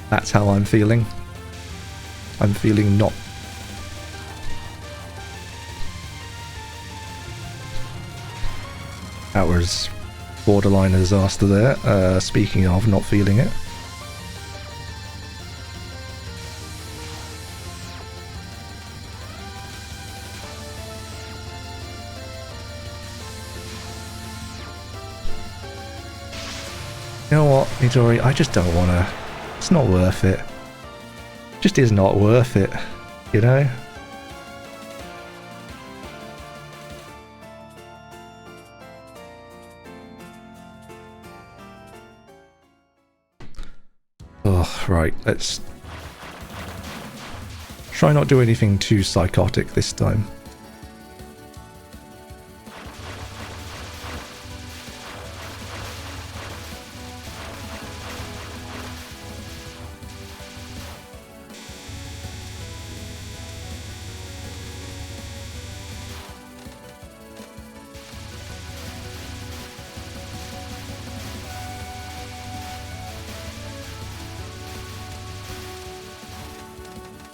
Speaker 1: That's how I'm feeling. I'm feeling not. That was borderline a disaster there. Speaking of not feeling it. You know what, Midori, I just don't want to. It's not worth it. Just is not worth it, you know? Oh, right, let's try not do anything too psychotic this time.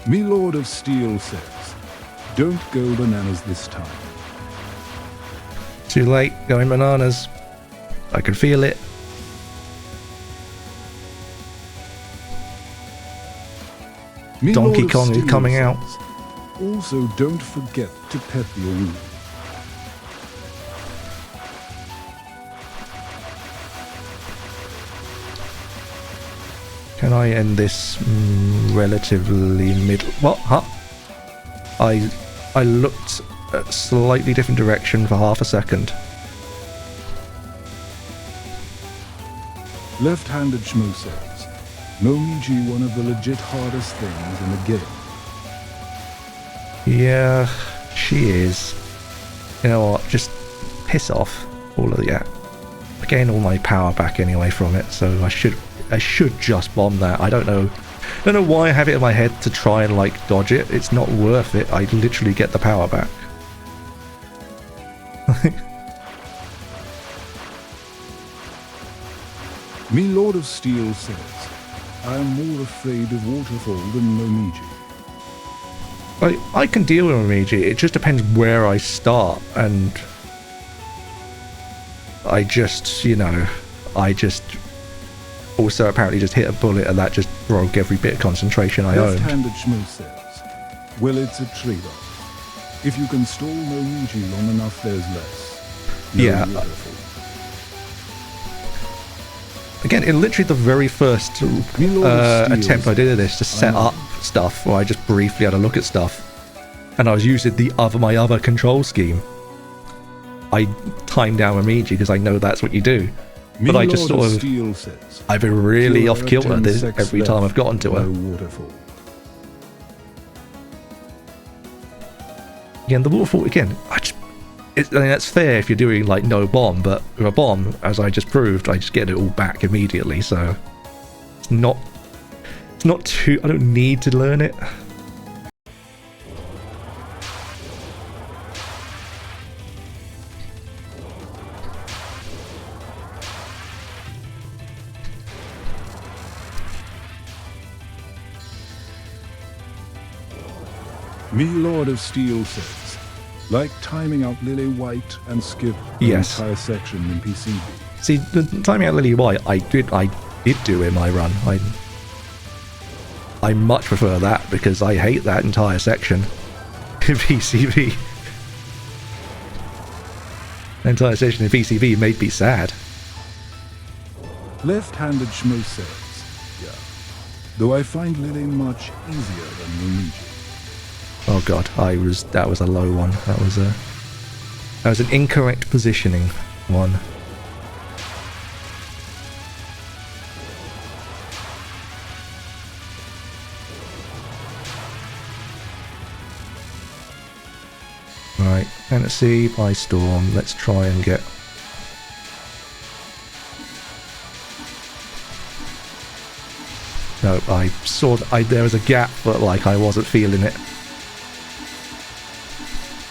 Speaker 2: Me Lord of Steel says, don't go bananas this time.
Speaker 1: Too late, going bananas. I can feel it.
Speaker 2: Me
Speaker 1: Donkey
Speaker 2: Lord of
Speaker 1: Kong is
Speaker 2: Steel
Speaker 1: coming out.
Speaker 2: says, also don't forget to pet your wound.
Speaker 1: Can I end this relatively mid... What? Huh? I looked at a slightly different direction for half a second.
Speaker 2: Left-handed Schmo says, Momiji one of the legit hardest things in the game.
Speaker 1: Yeah, she is. You know what? Just piss off all of that. I gained all my power back anyway from it, so I should just bomb that. I don't know why I have it in my head to try and like dodge it. It's not worth it. I literally get the power back.
Speaker 2: Me Lord of Steel says, I am more afraid of Waterfall than Momiji.
Speaker 1: I can deal with Momiji. It just depends where I start, and I just, you know, I just also apparently just hit a bullet and that just broke every bit of concentration I owned.
Speaker 2: Left-handed Shmoo says, well, it's a trade-off. If you can stall Luigi long enough, there's less. No
Speaker 1: Yeah.
Speaker 2: waterfall.
Speaker 1: Again, in literally the very first attempt I did of this to set up stuff, where I just briefly had a look at stuff, and I was using my other control scheme, I timed down immediately because I know that's what you do. But I just sort of, I've been really off kilter this every time I've gotten to her.
Speaker 2: Waterfall.
Speaker 1: Again, the waterfall, again, I mean, that's fair if you're doing like no bomb, but with a bomb, as I just proved, I just get it all back immediately, so it's not too, I don't need to learn it.
Speaker 2: Me Lord of Steel says, like timing out Lily White and Skip
Speaker 1: Yes.
Speaker 2: the entire section in PCB.
Speaker 1: See, the timing out Lily White, I did do in my run. I much prefer that because I hate that entire section in PCB. The entire section in PCB made me sad.
Speaker 2: Left-handed Shmoo says, yeah. Though I find Lily much easier than Luigi.
Speaker 1: Oh god, that was a low one. That was an incorrect positioning one. Right, Fantasy by Storm. Let's try and get. No, I saw there was a gap, but like I wasn't feeling it.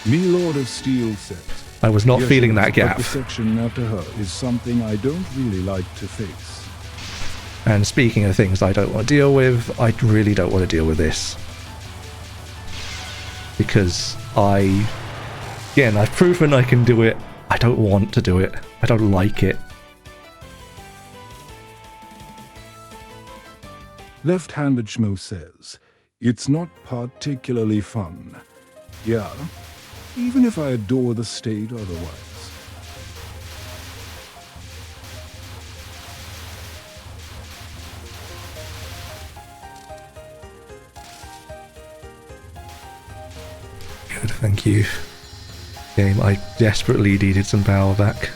Speaker 2: Me Lord of Steel says,
Speaker 1: I was not feeling that gap.
Speaker 2: The section after her is something I don't really like to face.
Speaker 1: And speaking of things I don't want to deal with, I really don't want to deal with this. Because again, I've proven I can do it. I don't want to do it. I don't like it.
Speaker 2: Left-handed Shmoo says, it's not particularly fun. Yeah, even if I adore the state otherwise.
Speaker 1: Good, thank you. Game, I desperately needed some power back.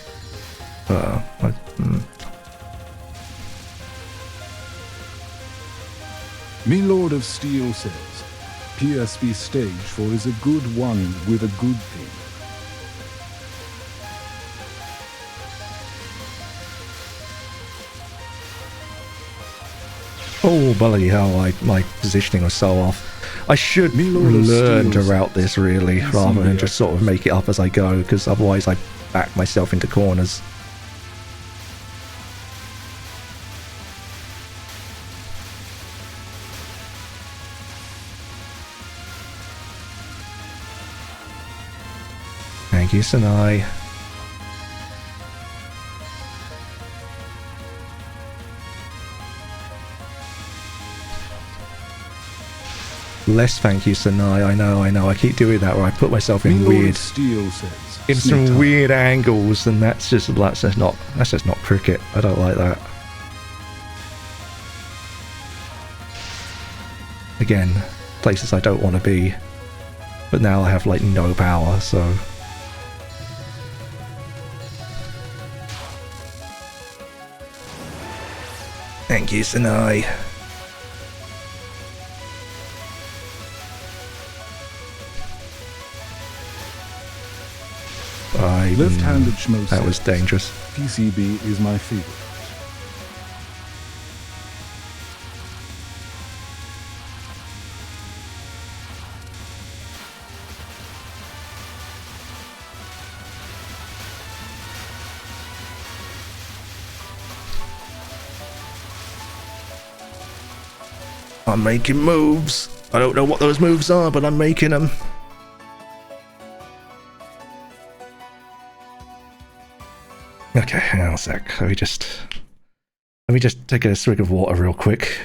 Speaker 2: Me Lord of Steel says, PSP stage 4 is a good one with a good theme.
Speaker 1: Oh, bloody hell, my positioning was so off. I should learn to route this really, rather than just sort of make it up as I go, because otherwise I back myself into corners. Thank you, Sanai. Less thank you, Sanai. I know. I keep doing that where I put myself in some weird angles, and that's just not cricket. I don't like that. Again, places I don't want to be, but now I have like no power, so. Thank you, Sanai.
Speaker 2: Left-handed Shmoo
Speaker 1: that was dangerous.
Speaker 2: PCB is my favorite.
Speaker 1: I'm making moves. I don't know what those moves are, but I'm making them. Okay, hang on a sec. Let me just Let me just take a swig of water real quick.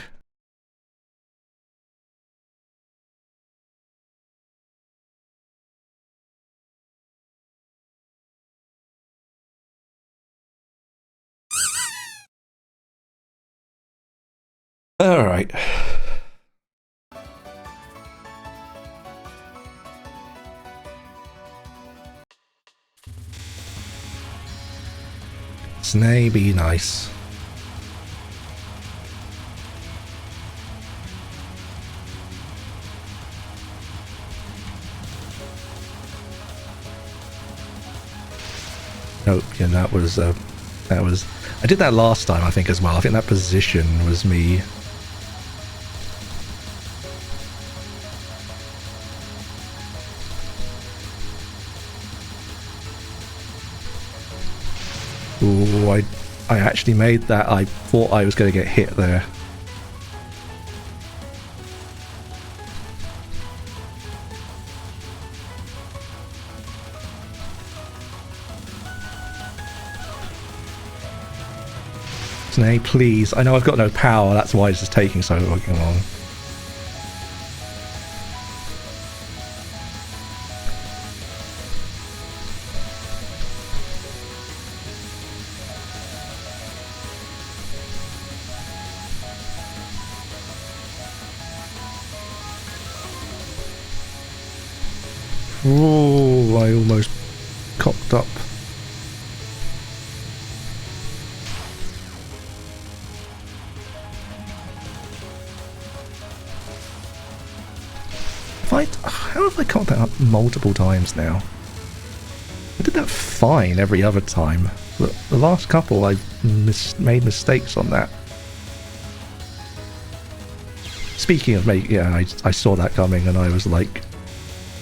Speaker 1: All right. Snay, be nice. Nope, yeah, that was. I did that last time, I think, as well. I think that position was me. Ooh, I actually made that. I thought I was going to get hit there. Snay, please. I know I've got no power, that's why it's just taking so fucking long. Oh, I almost cocked up. How have I cocked that up multiple times now? I did that fine every other time, but the last couple I made mistakes on that. Speaking of making, yeah, I saw that coming and I was like,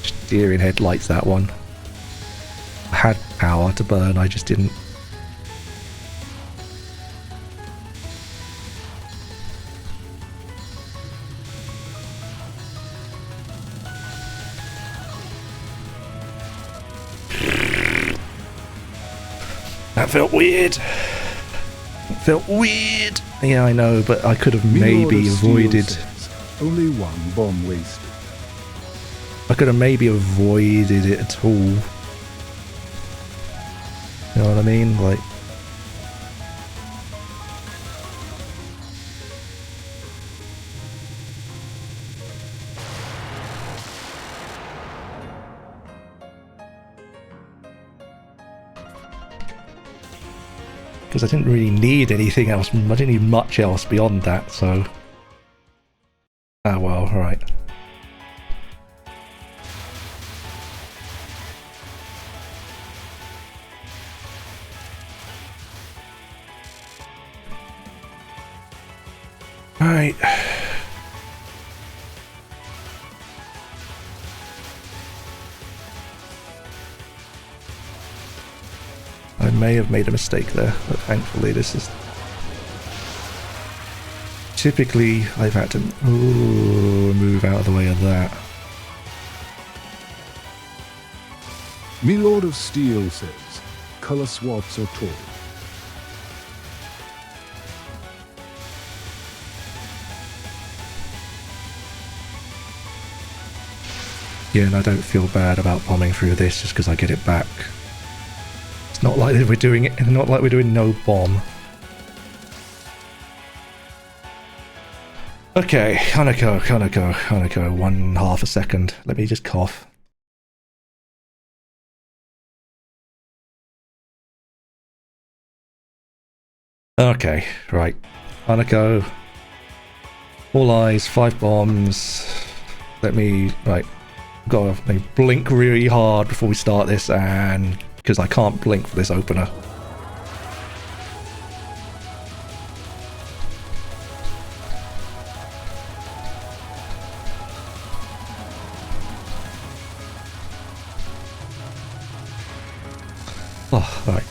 Speaker 1: steering headlights that one. I had power to burn, I just didn't. That felt weird. It felt weird. Yeah, I know, but I could have maybe avoided.
Speaker 2: Only one bomb wasted.
Speaker 1: I could have maybe avoided it at all. You know what I mean? Like. Because I didn't really need anything else. I didn't need much else beyond that, so. Ah, well, alright. Alright. I may have made a mistake there, but thankfully this is... Typically, I've had to move out of the way of that.
Speaker 2: Me Lord of Steel says, color swaps are tall.
Speaker 1: Yeah, and I don't feel bad about bombing through this just because I get it back. It's not like we're doing it, not like we're doing no bomb. Okay, Hanako, 1/2 a second. Let me just cough. Okay, right. Hanako. All eyes, 5 bombs. Let me, right. Gotta blink really hard before we start this, and because I can't blink for this opener. Oh, alright.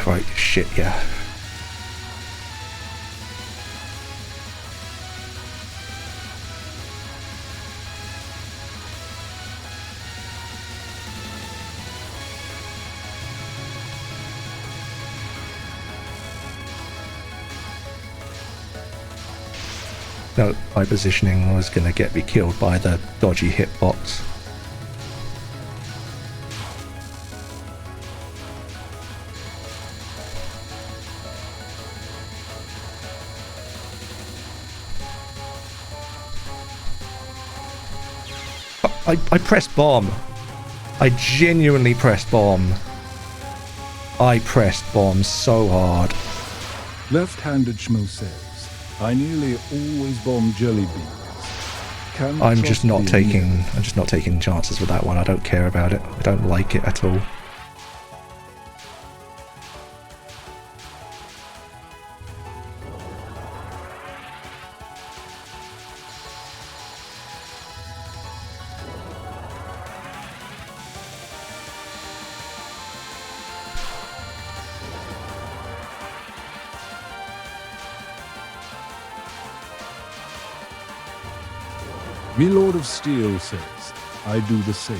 Speaker 1: Right, shit, yeah. No, my positioning was going to get me killed by the dodgy hitbox. I pressed bomb. I genuinely pressed bomb. I pressed bomb so hard.
Speaker 2: Left-handed Schmo says, I nearly always bomb jelly beans.
Speaker 1: I'm just not taking chances with that one. I don't care about it. I don't like it at all.
Speaker 2: Me Lord of Steel says, I do the same.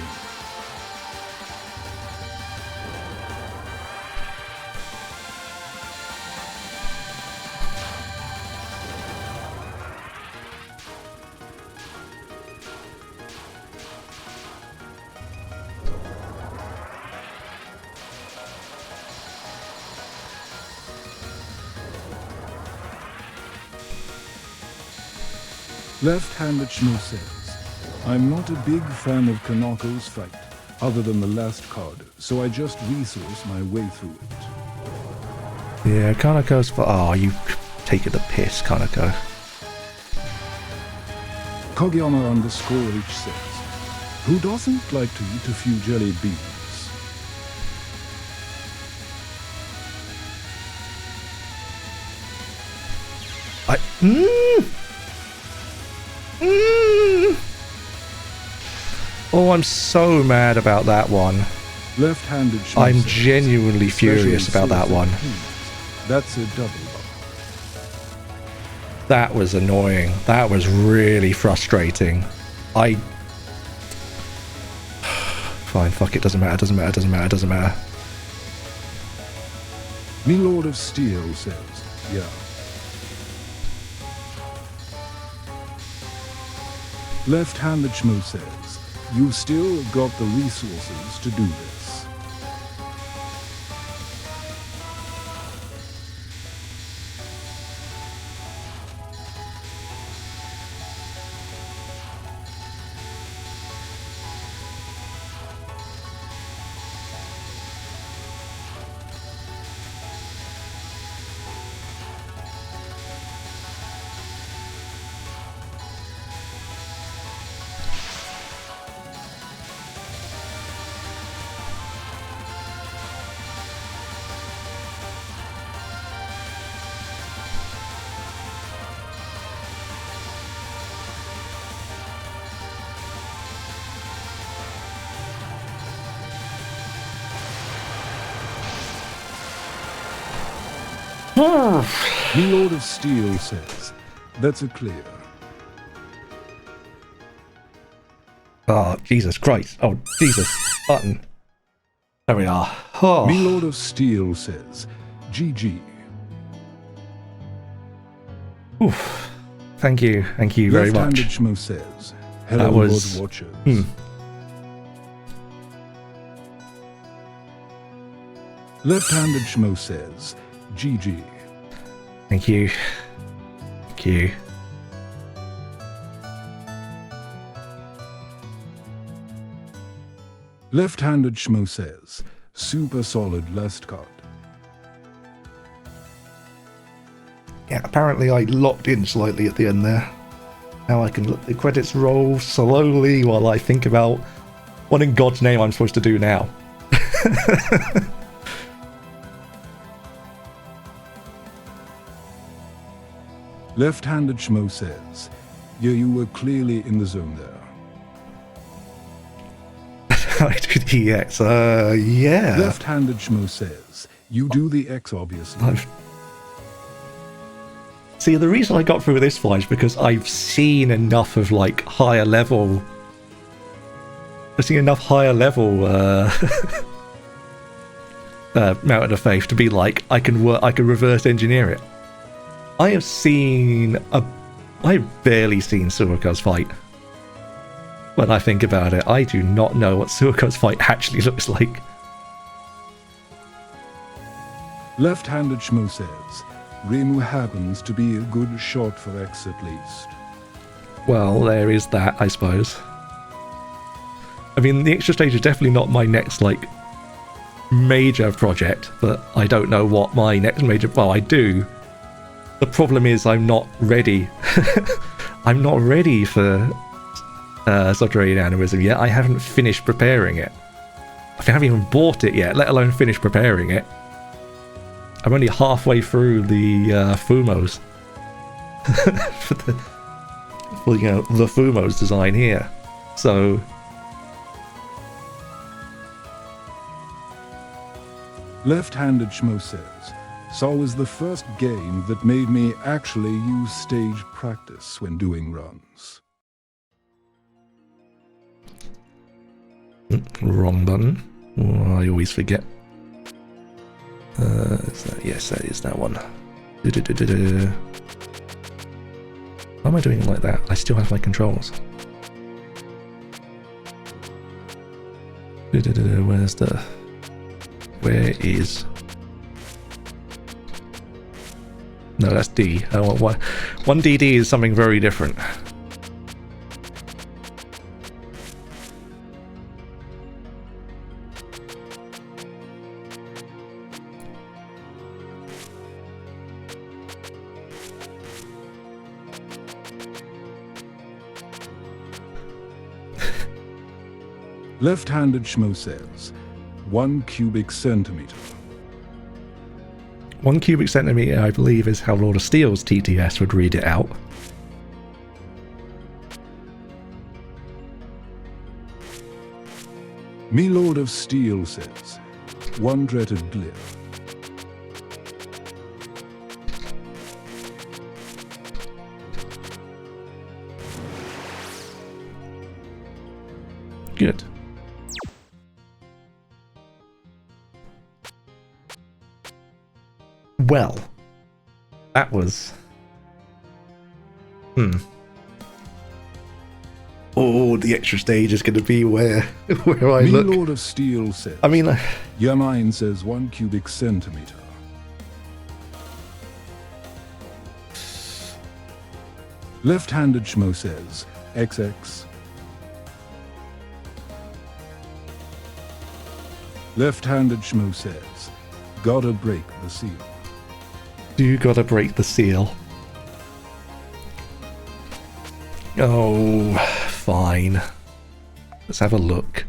Speaker 2: Left-handed Schmo says, I'm not a big fan of Kanako's fight, other than the last card, so I just resource my way through it.
Speaker 1: Yeah, Kanako's for... Oh, you taking the piss, Kanako.
Speaker 2: Kageyama_H says, who doesn't like to eat a few jelly beans?
Speaker 1: Oh, I'm so mad about that one.
Speaker 2: Left-handed
Speaker 1: I'm genuinely furious about that one.
Speaker 2: That's a double up.
Speaker 1: That was annoying. That was really frustrating. Fine, fuck it, doesn't matter, doesn't matter, doesn't matter, doesn't matter.
Speaker 2: Me Lord of Steel says, yeah. Left-handed Schmo says, you've still got the resources to do this. Me Lord of Steel says, that's a clear.
Speaker 1: Oh, Jesus Christ. Oh, Jesus. Button. There we are. Oh.
Speaker 2: Me Lord of Steel says, GG.
Speaker 1: Oof. Thank you very much.
Speaker 2: Left-handed Schmo says, hello,
Speaker 1: that was...
Speaker 2: VOD watchers. Left-handed Schmo says, GG.
Speaker 1: Thank you. Thank you.
Speaker 2: Left-handed Schmo says, super solid last card.
Speaker 1: Yeah, apparently I locked in slightly at the end there. Now I can let the credits roll slowly while I think about what in God's name I'm supposed to do now.
Speaker 2: Left-handed Schmo says, yeah, you were clearly in the zone there.
Speaker 1: I do the X. Yeah.
Speaker 2: Left-handed Schmo says, you do the X obviously.
Speaker 1: See, the reason I got through this fight is because I've seen enough of like higher level. I've seen enough higher level Mountain of Faith to be like I can reverse engineer it. I've barely seen Suiko's fight. When I think about it, I do not know what Suiko's fight actually looks like.
Speaker 2: Left-handed Schmo says, Reimu happens to be a good shot for X at least.
Speaker 1: Well, there is that, I suppose. I mean, the extra stage is definitely not my next, like, major project, but I don't know what my next major... Well, I do. The problem is I'm not ready. I'm not ready for Subterranean Animism yet. I haven't finished preparing it. I haven't even bought it yet, let alone finished preparing it. I'm only halfway through the Fumos. for you know, the Fumos design here. So...
Speaker 2: Left-handed Schmo says, Saw was the first game that made me actually use stage practice when doing runs.
Speaker 1: Wrong button. Oh, I always forget. Yes, that is that one. Why am I doing it like that? I still have my controls. Where's the... Where is... No, that's D. I want one DD is something very different.
Speaker 2: Left-handed Schmo says, 1 cubic centimeter.
Speaker 1: 1 cubic centimeter, I believe, is how Lord of Steel's TTS would read it out.
Speaker 2: Me Lord of Steel says, 1 dreaded glyph.
Speaker 1: Good. Well, that was... Oh, the extra stage is going to be where I
Speaker 2: Me
Speaker 1: look.
Speaker 2: Lord of Steel says,
Speaker 1: I mean...
Speaker 2: Your mind says 1 cubic centimeter. Left-handed Schmo says, XX. Left-handed Schmo says, gotta break the seal.
Speaker 1: You gotta break the seal. Oh, fine. Let's have a look.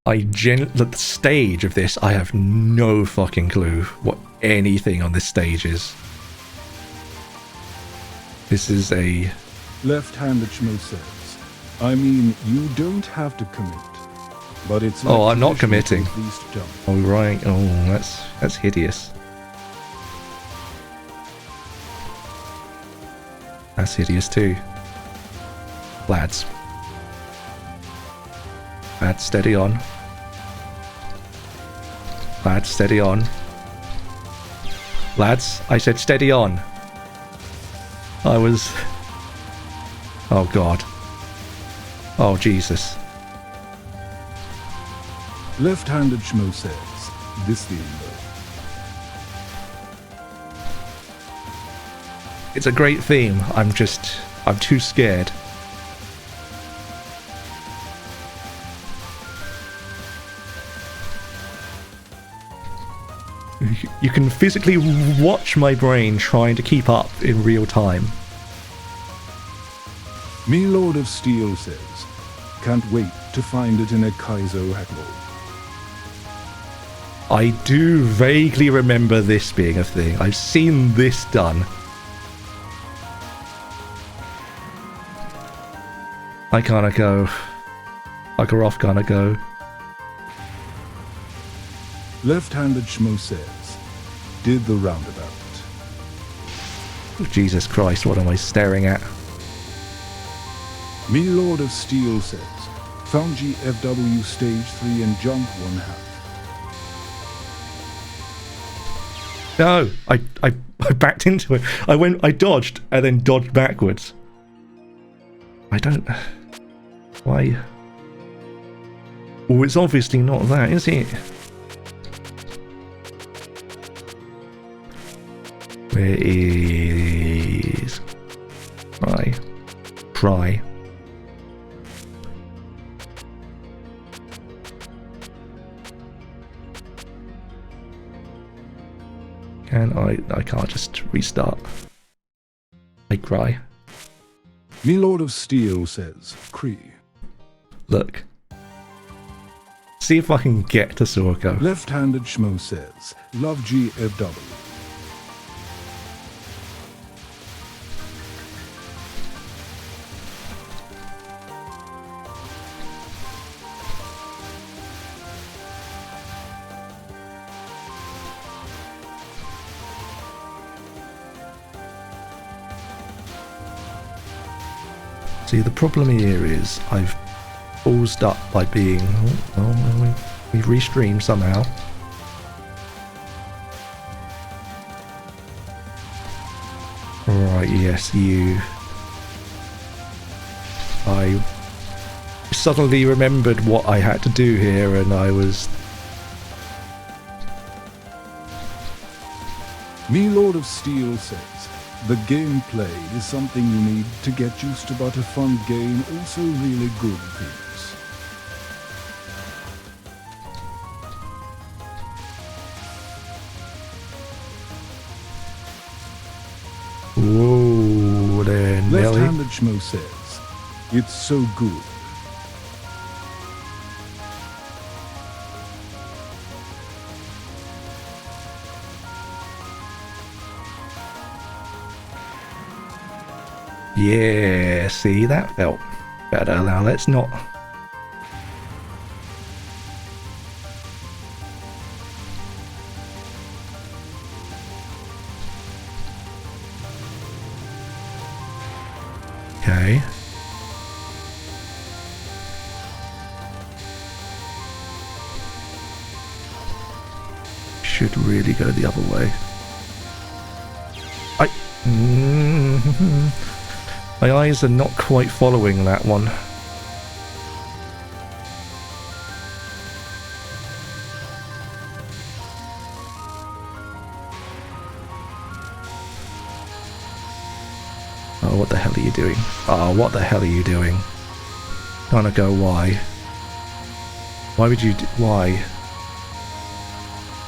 Speaker 1: The stage of this, I have no fucking clue what anything on this stage is. This is a...
Speaker 2: Left-handed Schmo says, I mean, you don't have to commit, but it's...
Speaker 1: Oh, I'm not committing.
Speaker 2: Jump.
Speaker 1: Oh, right. Oh, that's hideous. That's hideous too. Lads. Lads, steady on. Lads, steady on. Lads, I said steady on. I was... Oh, God. Oh, Jesus.
Speaker 2: Left-handed Schmo says, this theme though.
Speaker 1: It's a great theme. I'm too scared. You can physically watch my brain trying to keep up in real time.
Speaker 2: Me Lord of Steel says, can't wait to find it in a Kaizo Hackload.
Speaker 1: I do vaguely remember this being a thing. I've seen this done. I gotta go. Bugger off, gotta go.
Speaker 2: Left-handed Schmo says, did the roundabout.
Speaker 1: Oh, Jesus Christ, what am I staring at?
Speaker 2: Me Lord of Steel says, found GFW stage 3 and jump 1/2.
Speaker 1: No, I backed into it. I dodged and then dodged backwards. I don't... Why? Oh, it's obviously not that, is it? Where is... Try. Can I can't just restart. I cry.
Speaker 2: Me Lord of Steel says, Cree.
Speaker 1: Look. See if I can get to Sorko.
Speaker 2: Left-handed Schmo says, love GFW.
Speaker 1: See, the problem here is I've paused up by being... Oh, we restreamed somehow. Right, yes, you... I suddenly remembered what I had to do here and I was...
Speaker 2: Me Lord of Steel says, the gameplay is something you need to get used to, but a fun game, also really good things.
Speaker 1: Whoa there, Nelly.
Speaker 2: Left-handed Schmo says, it's so good.
Speaker 1: Yeah, see, that felt better. Now let's not... Okay. Should really go the other way. My eyes are not quite following that one. Oh, what the hell are you doing? Oh, what the hell are you doing? Trying to go, why? Why would you why?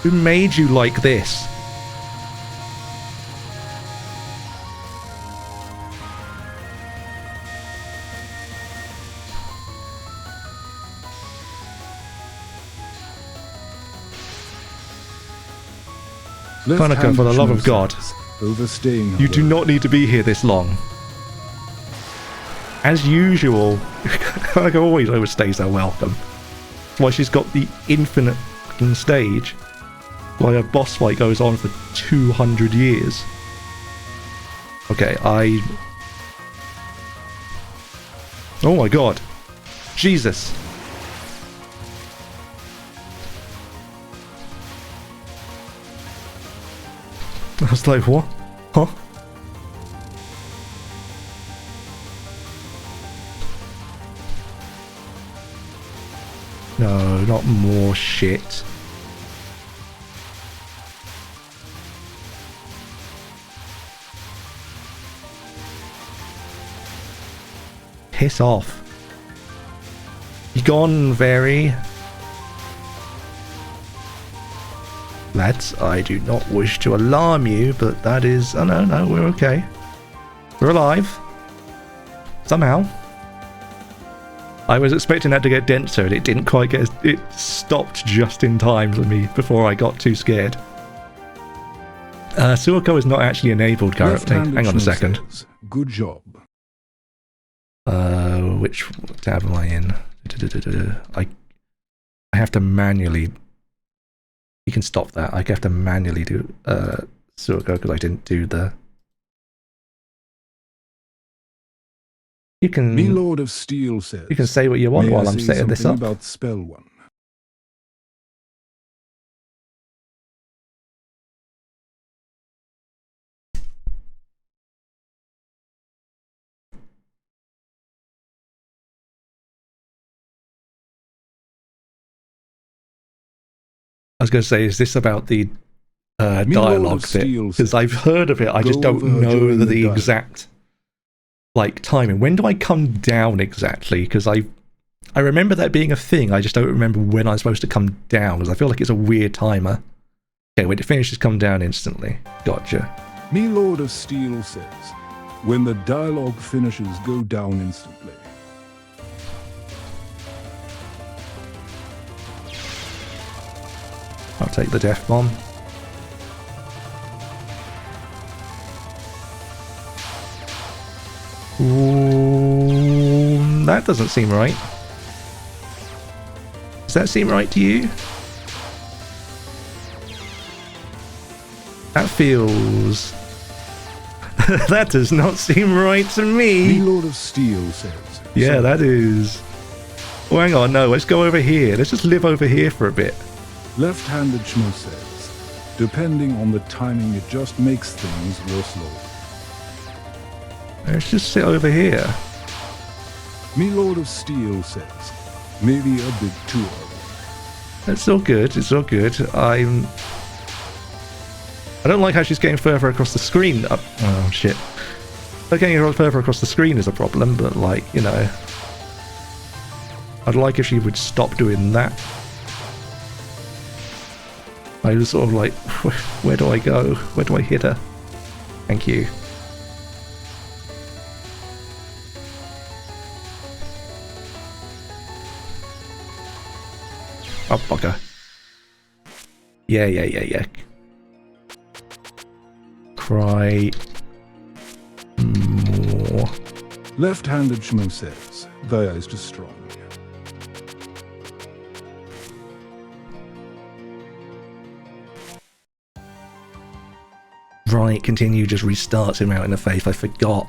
Speaker 1: Who made you like this? Kanako, for the love of God,
Speaker 2: overstaying
Speaker 1: you do not need to be here this long. As usual, Kanako always overstays her welcome. That's why she's got the infinite fucking stage. Why a boss fight goes on for 200 years. Okay, oh my god. Jesus. I was like, what? Huh? No, not more shit. Piss off. You gone, Very? Lads, I do not wish to alarm you, but that is... Oh, no, we're okay. We're alive. Somehow. I was expecting that to get denser, and it didn't quite get... It stopped just in time for me before I got too scared. Suoko is not actually enabled currently. Hang on a second.
Speaker 2: Good job.
Speaker 1: Which tab am I in? I have to manually. You can stop that. I have to manually do Suiko because I didn't do the. You can.
Speaker 2: Me Lord of Steel says.
Speaker 1: You can say what you want while I'm setting this up.
Speaker 2: About spell one.
Speaker 1: I was going to say, is this about the dialogue bit? Because I've heard of it, I just don't know the exact like timing. When do I come down exactly? Because I remember that being a thing. I just don't remember when I'm supposed to come down. Because I feel like it's a weird timer. Okay, when it finishes, come down instantly. Gotcha.
Speaker 2: Me Lord of Steel says, when the dialogue finishes, go down instantly.
Speaker 1: I'll take the death bomb. Ooh, that doesn't seem right. Does that seem right to you? That feels... that does not seem right to me.
Speaker 2: Me Lord of Steel says.
Speaker 1: Yeah, that is... Well, hang on, no, let's go over here. Let's just live over here for a bit.
Speaker 2: Left-handed Schmo says, depending on the timing, it just makes things worse, Lord.
Speaker 1: Let's just sit over here.
Speaker 2: Me Lord of Steel says, maybe a bit too early.
Speaker 1: It's all good, it's all good. I don't like how she's getting further across the screen. Oh, shit. Her getting further across the screen is a problem, but, like, you know... I'd like if she would stop doing that. I was sort of like, where do I go? Where do I hit her? Thank you. Oh, bugger. Yeah. Cry more.
Speaker 2: Left-handed Schmo says, thy eyes too strong.
Speaker 1: Right, continue just restarts him out in the face. I forgot.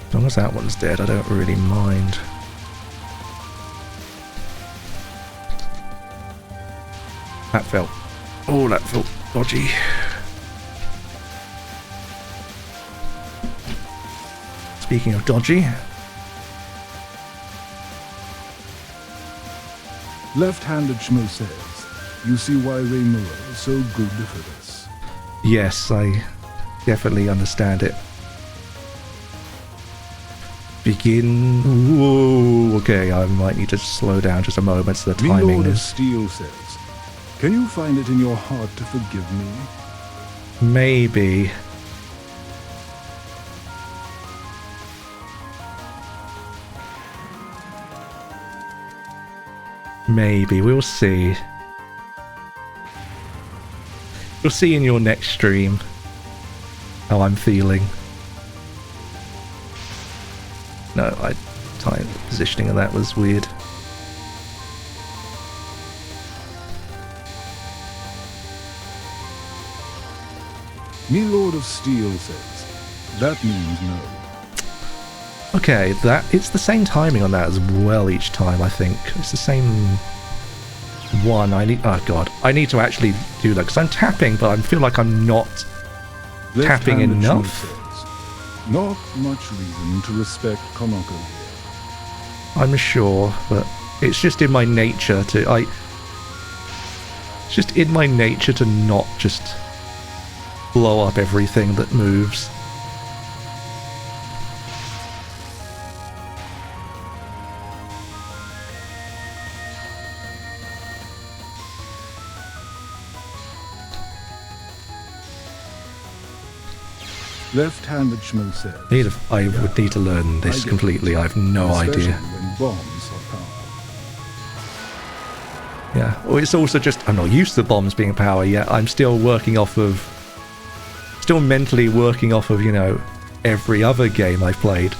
Speaker 1: As long as that one's dead, I don't really mind. That felt... Oh, that felt dodgy. Speaking of dodgy...
Speaker 2: Left-handed Schmo says, you see why Reimu is so good for this.
Speaker 1: Yes, I definitely understand it. Begin. Whoa, okay, I might need to slow down just a moment so the timing
Speaker 2: Lord of
Speaker 1: is...
Speaker 2: Steel says, can you find it in your heart to forgive me?
Speaker 1: Maybe. Maybe, we'll see. We'll see in your next stream how I'm feeling. No, time positioning of that was weird.
Speaker 2: Me Lord of Steel says, that means no.
Speaker 1: Okay, it's the same timing on that as well each time, I think. It's the same one. Oh god, I need to actually do that because I'm tapping, but I feel like I'm not tapping enough.
Speaker 2: Not much reason to respect Konoko here.
Speaker 1: I'm sure, but it's just in my nature to... It's just in my nature to not just blow up everything that moves.
Speaker 2: Left-handed Schmo says.
Speaker 1: I would need to learn this completely. I have no idea.
Speaker 2: When bombs are powered.
Speaker 1: Yeah. Well, it's also just I'm not used to bombs being power yet. I'm still working off of. Still mentally working off of, you know, every other game I've played.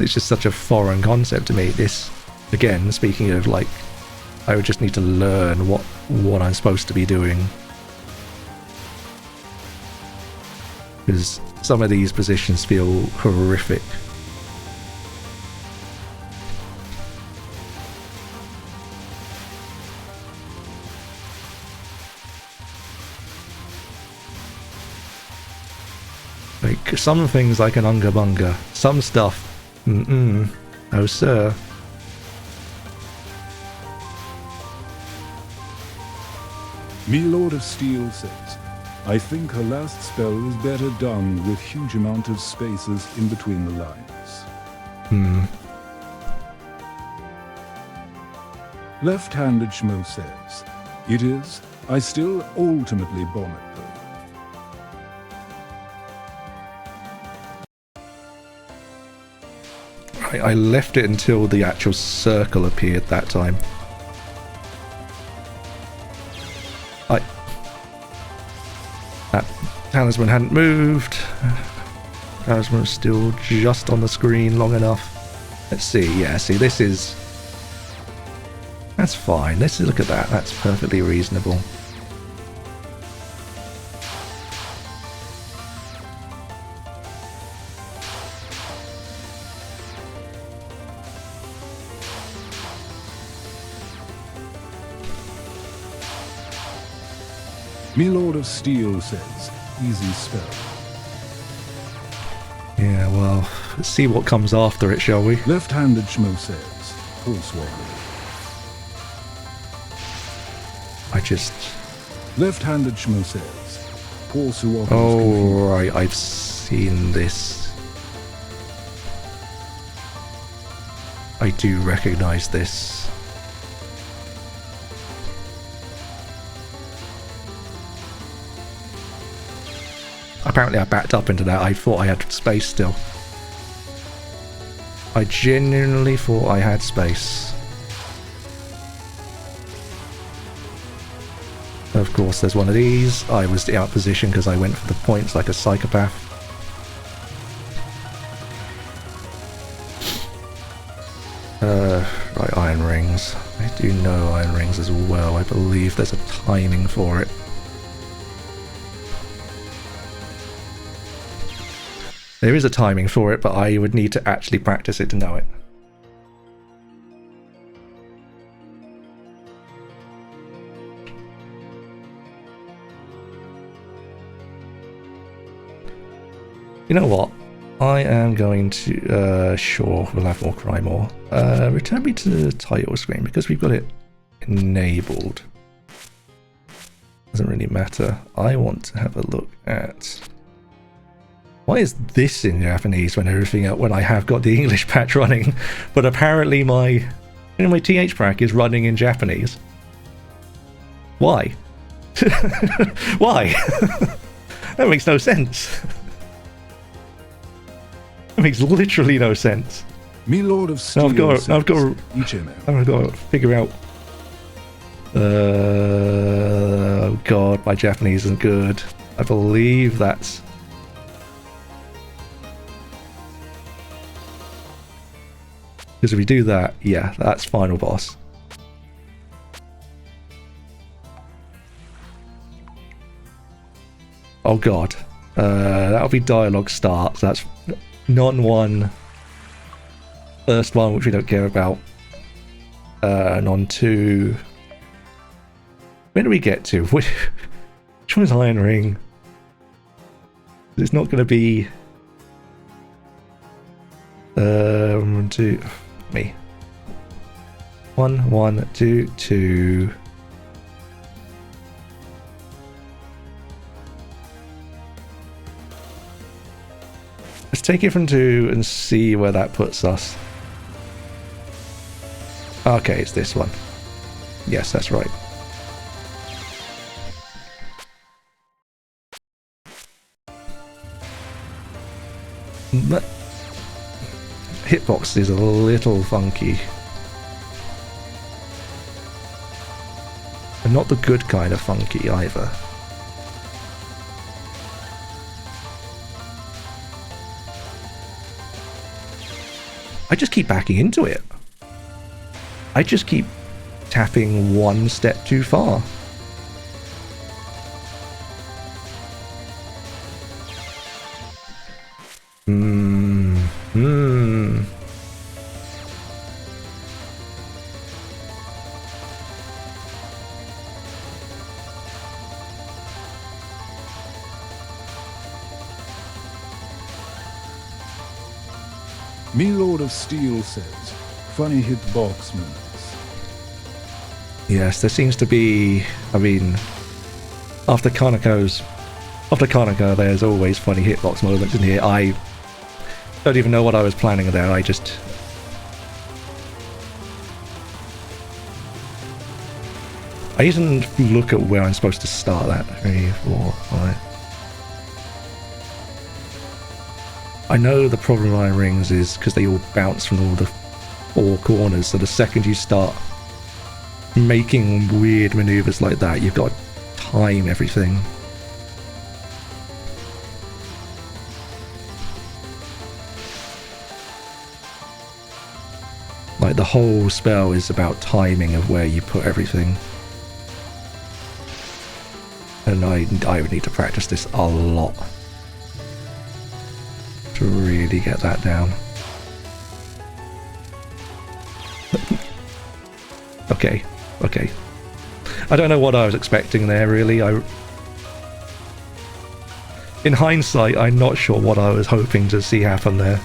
Speaker 1: It's just such a foreign concept to me. This, again, speaking of like, I would just need to learn what I'm supposed to be doing. Because some of these positions feel horrific. Like, some things I can unga bunga. Some stuff, no sir.
Speaker 2: Me Lord of Steel says, I think her last spell was better done with huge amount of spaces in between the lines. Left-handed Schmo says, it is. I still ultimately bomb it though.
Speaker 1: I left it until the actual circle appeared that time. That talisman hadn't moved. Talisman was still just on the screen long enough. Let's see, yeah, see, this is... That's fine. Let's look at that. That's perfectly reasonable.
Speaker 2: Me Lord of Steel says, easy spell.
Speaker 1: Yeah, well, let's see what comes after it, shall we?
Speaker 2: Left-handed Schmo says, Hornswoggle.
Speaker 1: I just...
Speaker 2: Left-handed Schmo says, Hornswoggle.
Speaker 1: Oh, right, I've seen this. I do recognize this. Apparently I backed up into that. I thought I had space still. I genuinely thought I had space. Of course, there's one of these. I was out of position because I went for the points like a psychopath. Right, iron rings. I do know iron rings as well. I believe there's a timing for it. There is a timing for it, but I would need to actually practice it to know it. You know what? I am going to, sure, we'll have more cry more. Return me to the title screen because we've got it enabled. Doesn't really matter. I want to have a look at... Why is this in Japanese when everything else, when I have got the English patch running, but apparently my TH pack is running in Japanese? Why? Why? That makes no sense. That makes literally no sense.
Speaker 2: Me Lord of Steel.
Speaker 1: I've got to figure out. Oh god, my Japanese isn't good. I believe that's. Because if we do that, yeah, that's final boss. Oh god. That'll be dialogue start, so that's non-1. First one, which we don't care about. Non-2. Where do we get to? Which one's Iron Ring? It's not going to be... 2... Me. 1, 1, 2, 2. Let's take it from 2 and see where that puts us. Okay, it's this one. Yes, that's right. Hitbox is a little funky. And not the good kind of funky either. I just keep backing into it. I just keep tapping one step too far.
Speaker 2: Me Lord of Steel says, funny hitbox moments.
Speaker 1: Yes, there seems to be, I mean, after Kaneko, there's always funny hitbox moments in here. I don't even know what I was planning there, I need to look at where I'm supposed to start that. 3, 4, 5. I know the problem with iron rings is because they all bounce from all the 4 corners, so the second you start making weird maneuvers like that, you've got to time everything. Like, the whole spell is about timing of where you put everything. And I would need to practice this a lot to really get that down. Okay. I don't know what I was expecting there, really. In hindsight, I'm not sure what I was hoping to see happen there.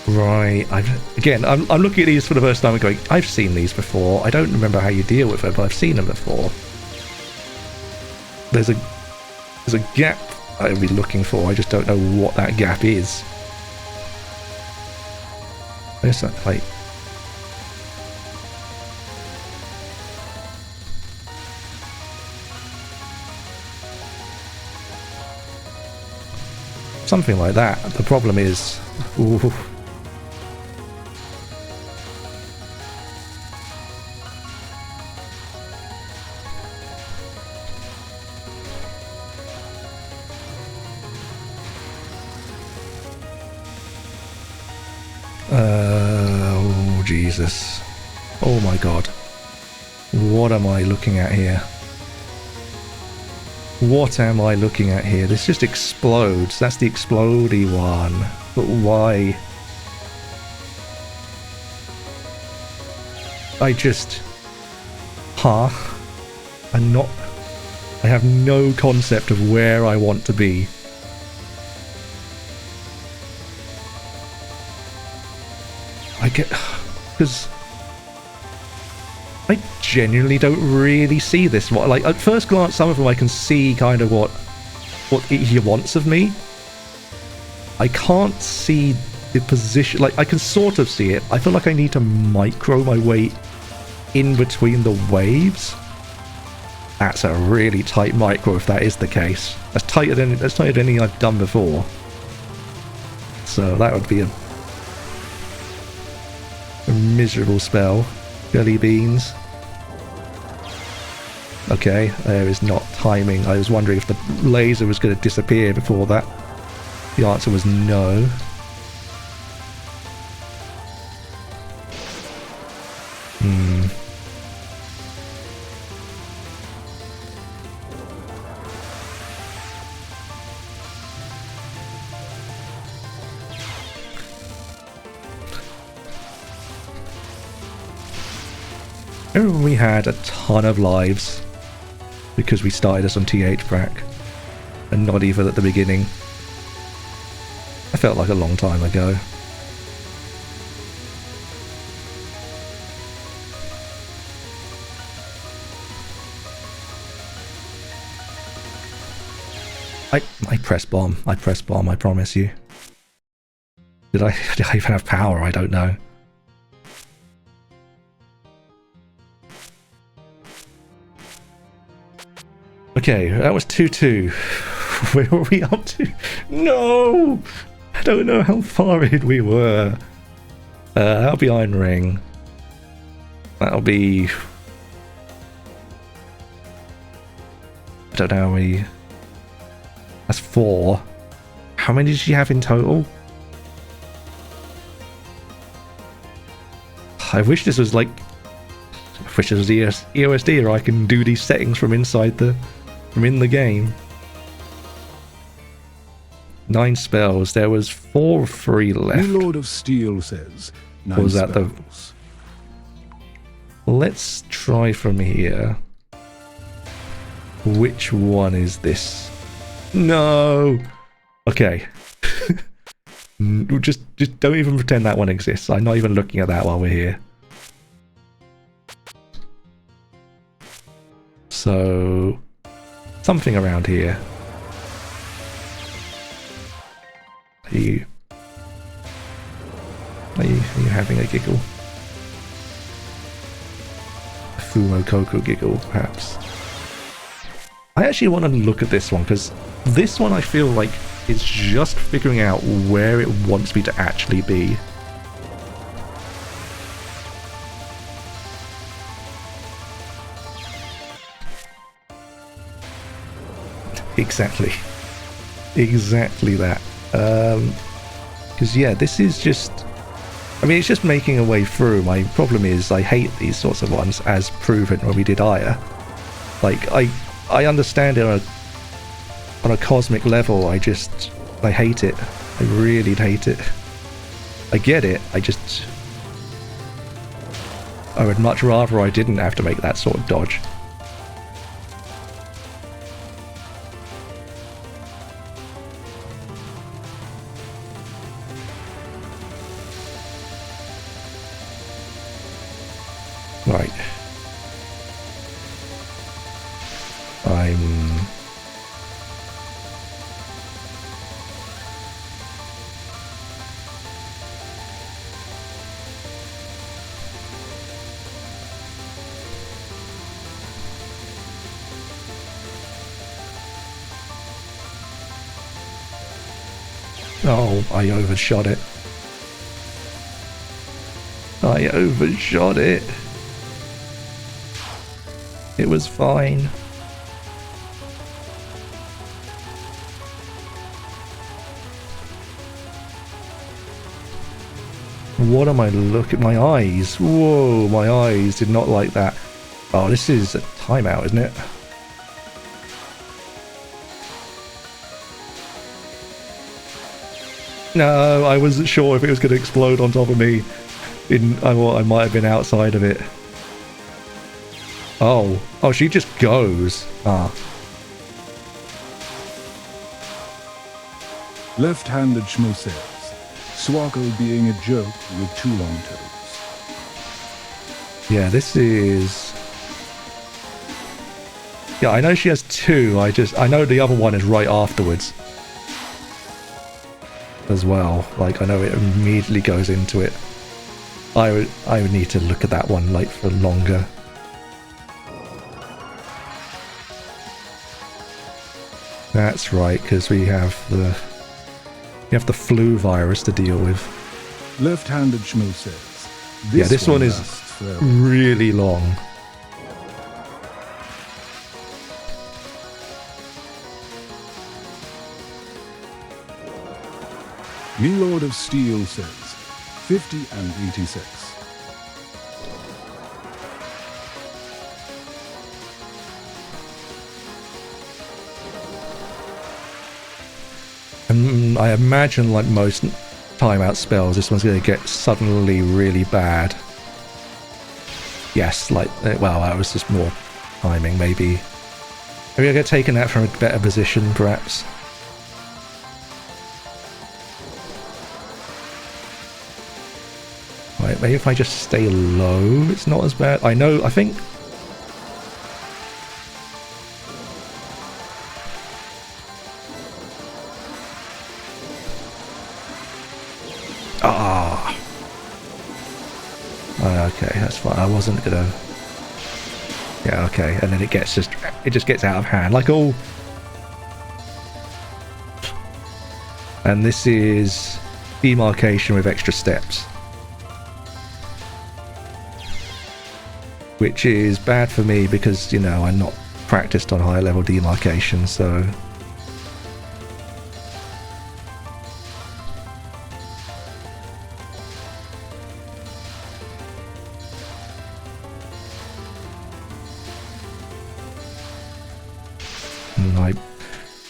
Speaker 1: Right, I'm looking at these for the first time and going, I've seen these before. I don't remember how you deal with them, but I've seen them before. There's a gap I would be looking for. I just don't know what that gap is. Where's that plate? Something like that. The problem is... Ooh. Oh, Jesus. Oh my God. What am I looking at here? What am I looking at here? This just explodes. That's the explodey one. But why? I have no concept of where I want to be. Because I genuinely don't really see this one. Like, at first glance, some of them I can see kind of what he wants of me. I can't see the position. Like, I can sort of see it. I feel like I need to micro my way in between the waves. That's a really tight micro if that is the case. That's tighter than anything I've done before. So that would be a miserable spell. Jelly beans. Okay, there is not timing. I was wondering if the laser was going to disappear before that. The answer was no. Remember when we had a ton of lives because we started us on TH track and not even at the beginning? I felt like a long time ago. I press bomb. I press bomb, I promise you. Did I even have power? I don't know. Okay, that was 2-2. Where were we up to? No! I don't know how far in we were. That'll be Iron Ring. That'll be... I don't know how many... That's 4. How many did she have in total? I wish this was like... I wish this was EOSD, or I can do these settings from inside the... from in the game. 9 spells. There was 4 free left.
Speaker 2: The Lord of Steel says 9
Speaker 1: was that
Speaker 2: spells.
Speaker 1: Let's try from here. Which one is this? No. Okay. just don't even pretend that one exists. I'm not even looking at that while we're here. So something around here. Are you having a giggle? A Fuujinroku giggle, perhaps. I actually want to look at this one, because this one I feel like it's just figuring out where it wants me to actually be. Exactly. Exactly that. Because yeah, this is just... I mean, it's just making a way through. My problem is I hate these sorts of ones, as proven when we did Aya. Like, I understand it on a cosmic level. I hate it. I really hate it. I get it. I would much rather I didn't have to make that sort of dodge. Right. Oh, I overshot it. I overshot it. It was fine. What am I looking at? My eyes. Whoa, my eyes did not like that. Oh, this is a timeout, isn't it? No, I wasn't sure if it was going to explode on top of me. I might have been outside of it. Oh, she just goes. Ah.
Speaker 2: Left-handed Schmo says, Swako being a joke with 2 long toes.
Speaker 1: Yeah, this is... Yeah, I know she has 2. I know the other one is right afterwards. As well. Like, I know it immediately goes into it. I would need to look at that one, like, for longer. That's right, because we have the flu virus to deal with.
Speaker 2: Left-handed Schmo says,
Speaker 1: yeah, this one is really long.
Speaker 2: Me Lord of Steel says 50 and 86.
Speaker 1: I imagine, like most timeout spells, this one's going to get suddenly really bad. Yes, like, well, that was just more timing, maybe. Maybe I get taken out from a better position, perhaps. Right, maybe if I just stay low, it's not as bad. I think... Okay, that's fine. I wasn't gonna Yeah, okay, and then it just gets out of hand, like all. And this is demarcation with extra steps, which is bad for me because, you know, I'm not practiced on higher level demarcation, so.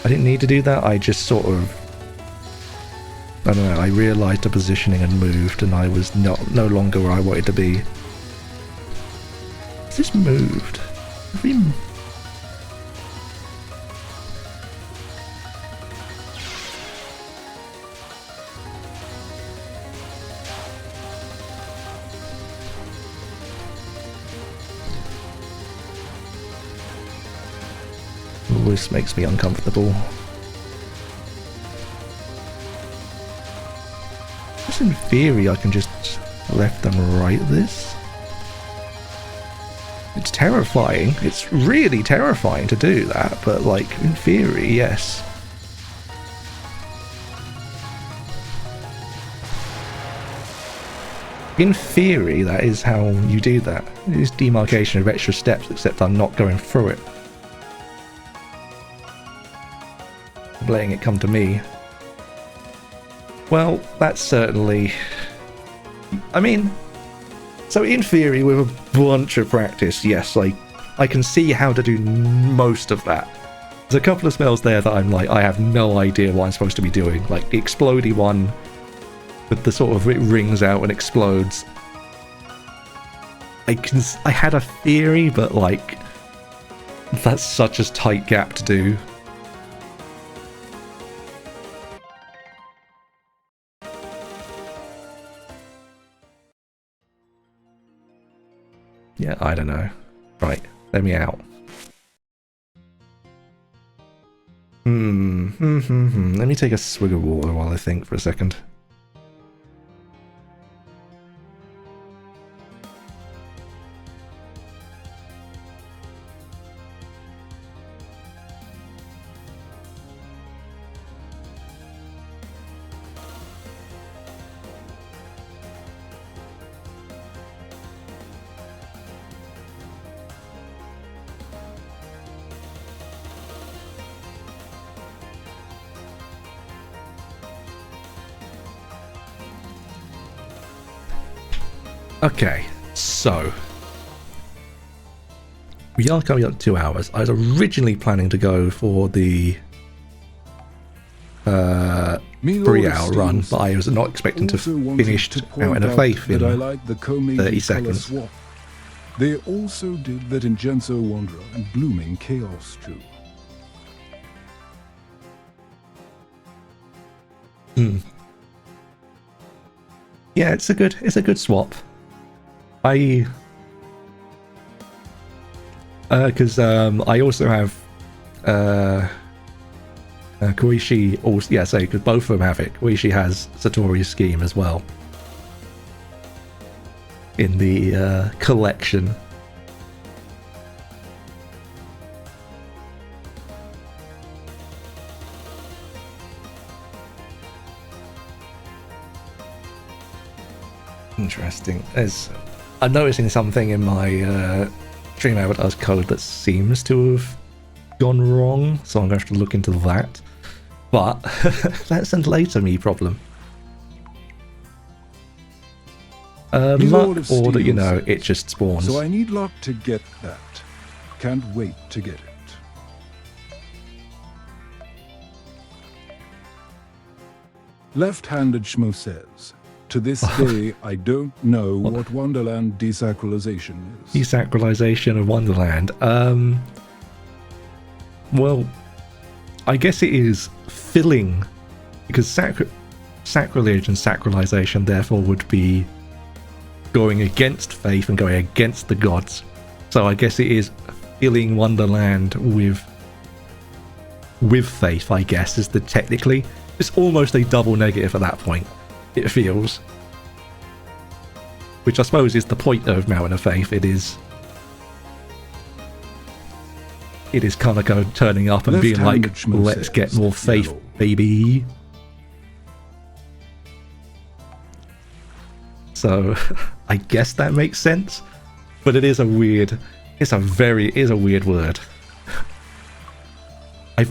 Speaker 1: I didn't need to do that. I just sort of, I don't know, I realised the positioning had moved and I was no longer where I wanted to be. Has this moved? Have we... This makes me uncomfortable. Just in theory, I can just left and right this. It's terrifying. It's really terrifying to do that, but like in theory, yes. In theory, that is how you do that. It is demarcation of extra steps, except I'm not going through it. Letting it come to me. Well, that's certainly... I mean, so in theory, with a bunch of practice, yes, I can see how to do most of that. There's a couple of spells there that I'm like, I have no idea what I'm supposed to be doing. Like the explodey one, with the sort of, it rings out and explodes. I had a theory, but like, that's such a tight gap to do. Yeah, I don't know. Right, let me out. Let me take a swig of water while I think for a second. Okay, so we are coming up to 2 hours. I was originally planning to go for the 3-hour run, but I was not expecting to finish out in a faith in 30 seconds.
Speaker 2: They also did that in Genso Wanderer and Blooming Chaos too.
Speaker 1: Yeah, it's a good swap. Because I also have Koichi also, yeah, so because both of them have it. Koichi has Satori's scheme as well in the collection. Interesting. I'm noticing something in my stream avatars code that seems to have gone wrong, so I'm going to have to look into that. But that's a later me problem. Luck, or that, you know, it just spawns.
Speaker 2: So I need luck to get that. Can't wait to get it. Left-handed Schmo says, to this day, I don't know what Wonderland desacralization is.
Speaker 1: Desacralization of Wonderland. Well, I guess it is filling, because sacrilege and sacralization therefore would be going against faith and going against the gods. So I guess it is filling Wonderland with faith, I guess, is the technically. It's almost a double negative at that point. It feels, which I suppose is the point of Mountain of Faith. It is it is Kanako turning up and being like, let's get more faith, baby. So I guess that makes sense, but it is a weird, it's a weird word. I've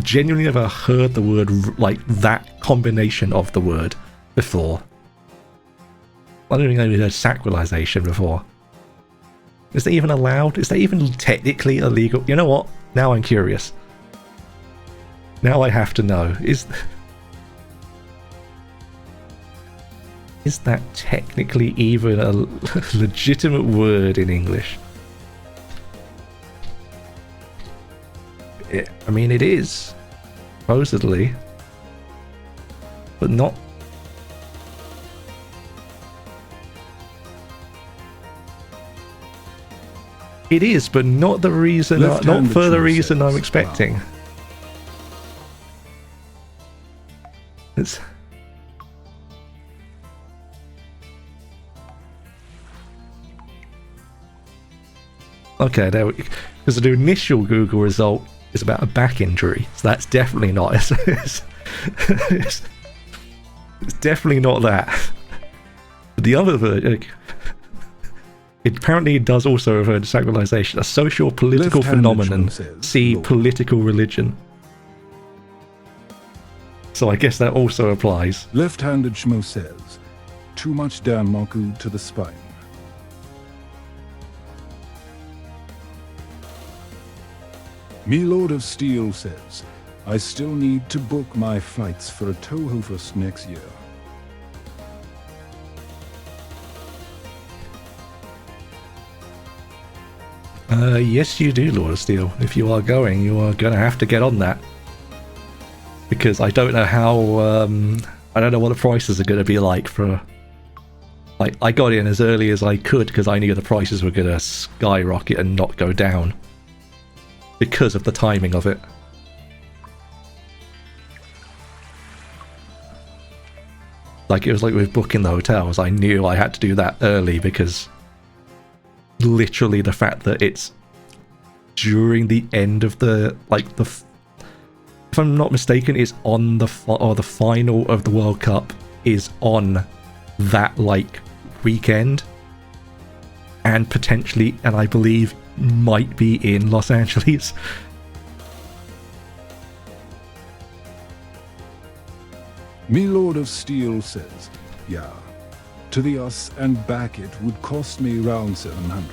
Speaker 1: genuinely never heard the word, like that combination of the word before. I don't think I've heard sacralization before. Is that even allowed? Is that even technically illegal? You know what? Now I'm curious. Now I have to know. Is that technically even a legitimate word in English? I mean, it is, supposedly, but not. It is, but not the reason, not for the reason I'm expecting. It's. Okay, there we go. Because the initial Google result is about a back injury, so that's definitely not. It's definitely not that. The other version, it apparently does also refer to sacralization, a social political phenomenon. See political religion. So I guess that also applies.
Speaker 2: Left-handed Shmo says, too much Danmaku to the spine. Me Lord of Steel says, I still need to book my flights for a Touhou Fest next year.
Speaker 1: Yes you do, Lord of Steel. If you are going, you are going to have to get on that. Because I don't know how, I don't know what the prices are going to be like for... Like, I got in as early as I could because I knew the prices were going to skyrocket and not go down. Because of the timing of it. Like, it was like with booking the hotels, I knew I had to do that early because literally the fact that it's during the end of the, like, the, if I'm not mistaken, it's on the, or the final of the World Cup is on that, like, weekend. And potentially, and I believe, might be in Los Angeles.
Speaker 2: Me Lord of Steel says, yeah, to the us and back it would cost me around 700.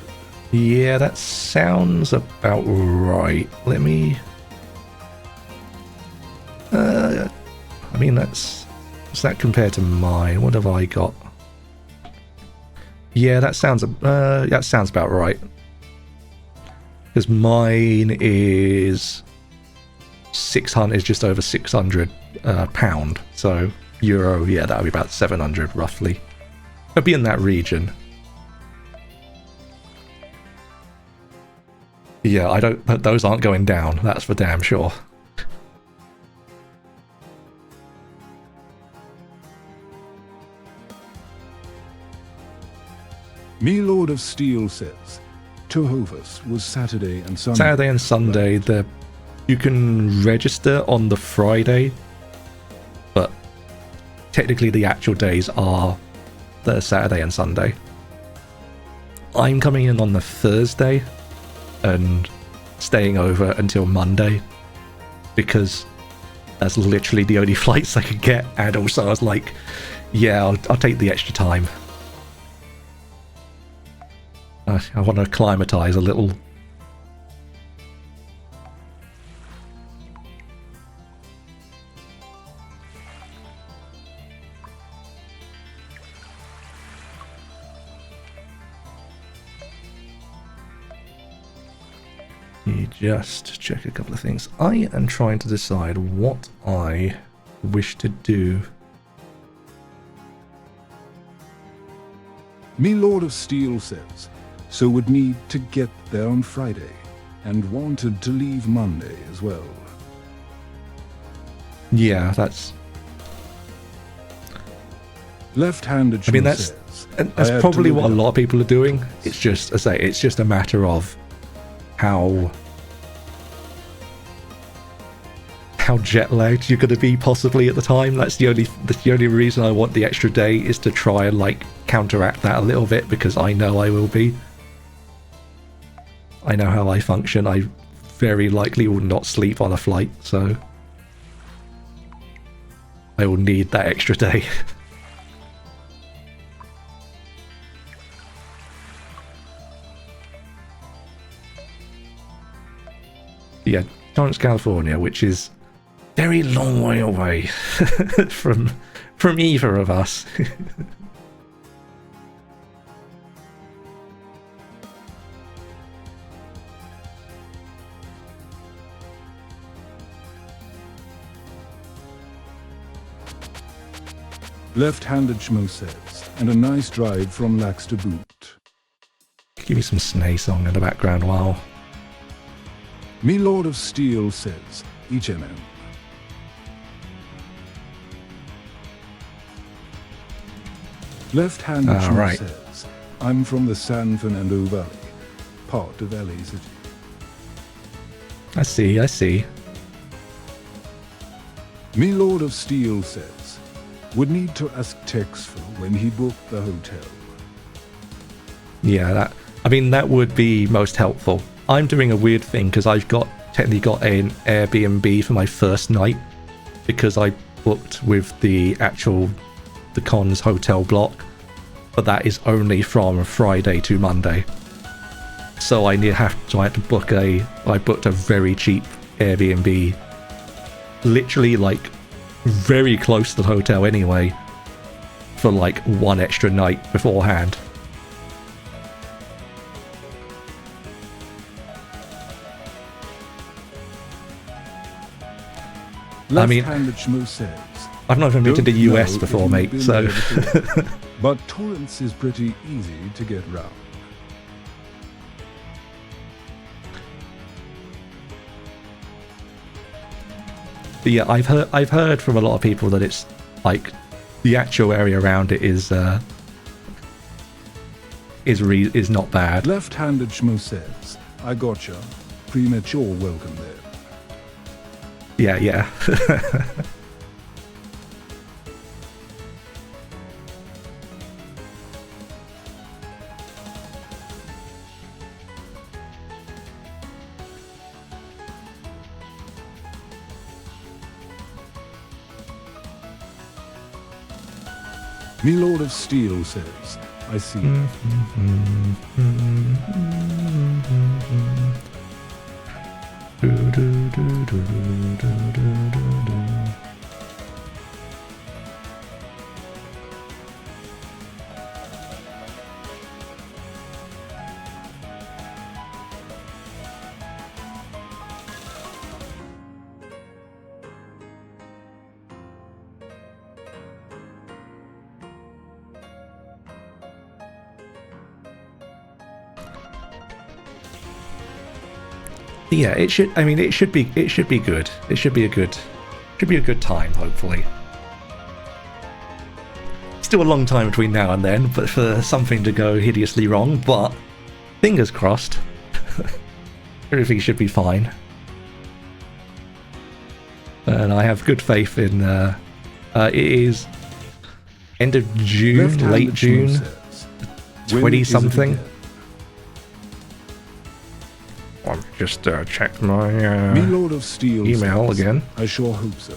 Speaker 1: Yeah, that sounds about right. Let me... I mean, what's that compared to mine? What have I got? Yeah, that sounds about right. Because mine is 600, is just over 600 pound. So euro, yeah, that would be about 700 roughly. It'd be in that region. Yeah, I don't. Those aren't going down. That's for damn sure.
Speaker 2: Me Lord of Steel says, Touhou Fest was Saturday and Sunday.
Speaker 1: Saturday and Sunday. You can register on the Friday, but technically the actual days are the Saturday and Sunday. I'm coming in on the Thursday and staying over until Monday because that's literally the only flights I could get, and also I was like, yeah, I'll take the extra time. I want to acclimatize a little. You just check a couple of things. I am trying to decide what I wish to do.
Speaker 2: Me Lord of Steel says, so would need to get there on Friday, and wanted to leave Monday as well.
Speaker 1: Yeah, that's...
Speaker 2: Left-handed.
Speaker 1: I mean, that's probably what a lot of people are doing. It's just, I say, it's just a matter of how how jet lagged you're going to be possibly at the time. That's the only reason I want the extra day, is to try and like counteract that a little bit, because I know I will be. I know how I function. I very likely will not sleep on a flight, so I will need that extra day. Yeah, Torrance, California, which is very long way away from either of us.
Speaker 2: Left-handed Schmo says, and a nice drive from Lax to boot.
Speaker 1: Give me some Snay song in the background while...
Speaker 2: Me Lord of Steel says, each MM. Left-handed Schmo
Speaker 1: right.
Speaker 2: says, I'm from the San Fernando Valley, part of LA City.
Speaker 1: I see.
Speaker 2: Me Lord of Steel says, would need to ask Texful when he booked the hotel.
Speaker 1: Yeah, that would be most helpful. I'm doing a weird thing because I've technically got an Airbnb for my first night, because I booked with the Cons hotel block, but that is only from Friday to Monday. So I had to book I booked a very cheap Airbnb, literally like very close to the hotel anyway, for like one extra night beforehand. I mean,
Speaker 2: says,
Speaker 1: I've not even been to the US before, mate, so...
Speaker 2: But Torrance is pretty easy to get round.
Speaker 1: But yeah, I've heard from a lot of people that it's like the actual area around it is not bad.
Speaker 2: Left-handed Schmo says, I gotcha. Premature welcome there.
Speaker 1: Yeah.
Speaker 2: Me Lord of Steel says, I see.
Speaker 1: Yeah, it should be good. It should be a good time, hopefully. Still a long time between now and then, but for something to go hideously wrong, but fingers crossed. Everything should be fine. And I have good faith in it is end of June, late June, 20 something. I'll just check my
Speaker 2: Me Lord of Steel
Speaker 1: email
Speaker 2: says,
Speaker 1: again.
Speaker 2: I sure hope so.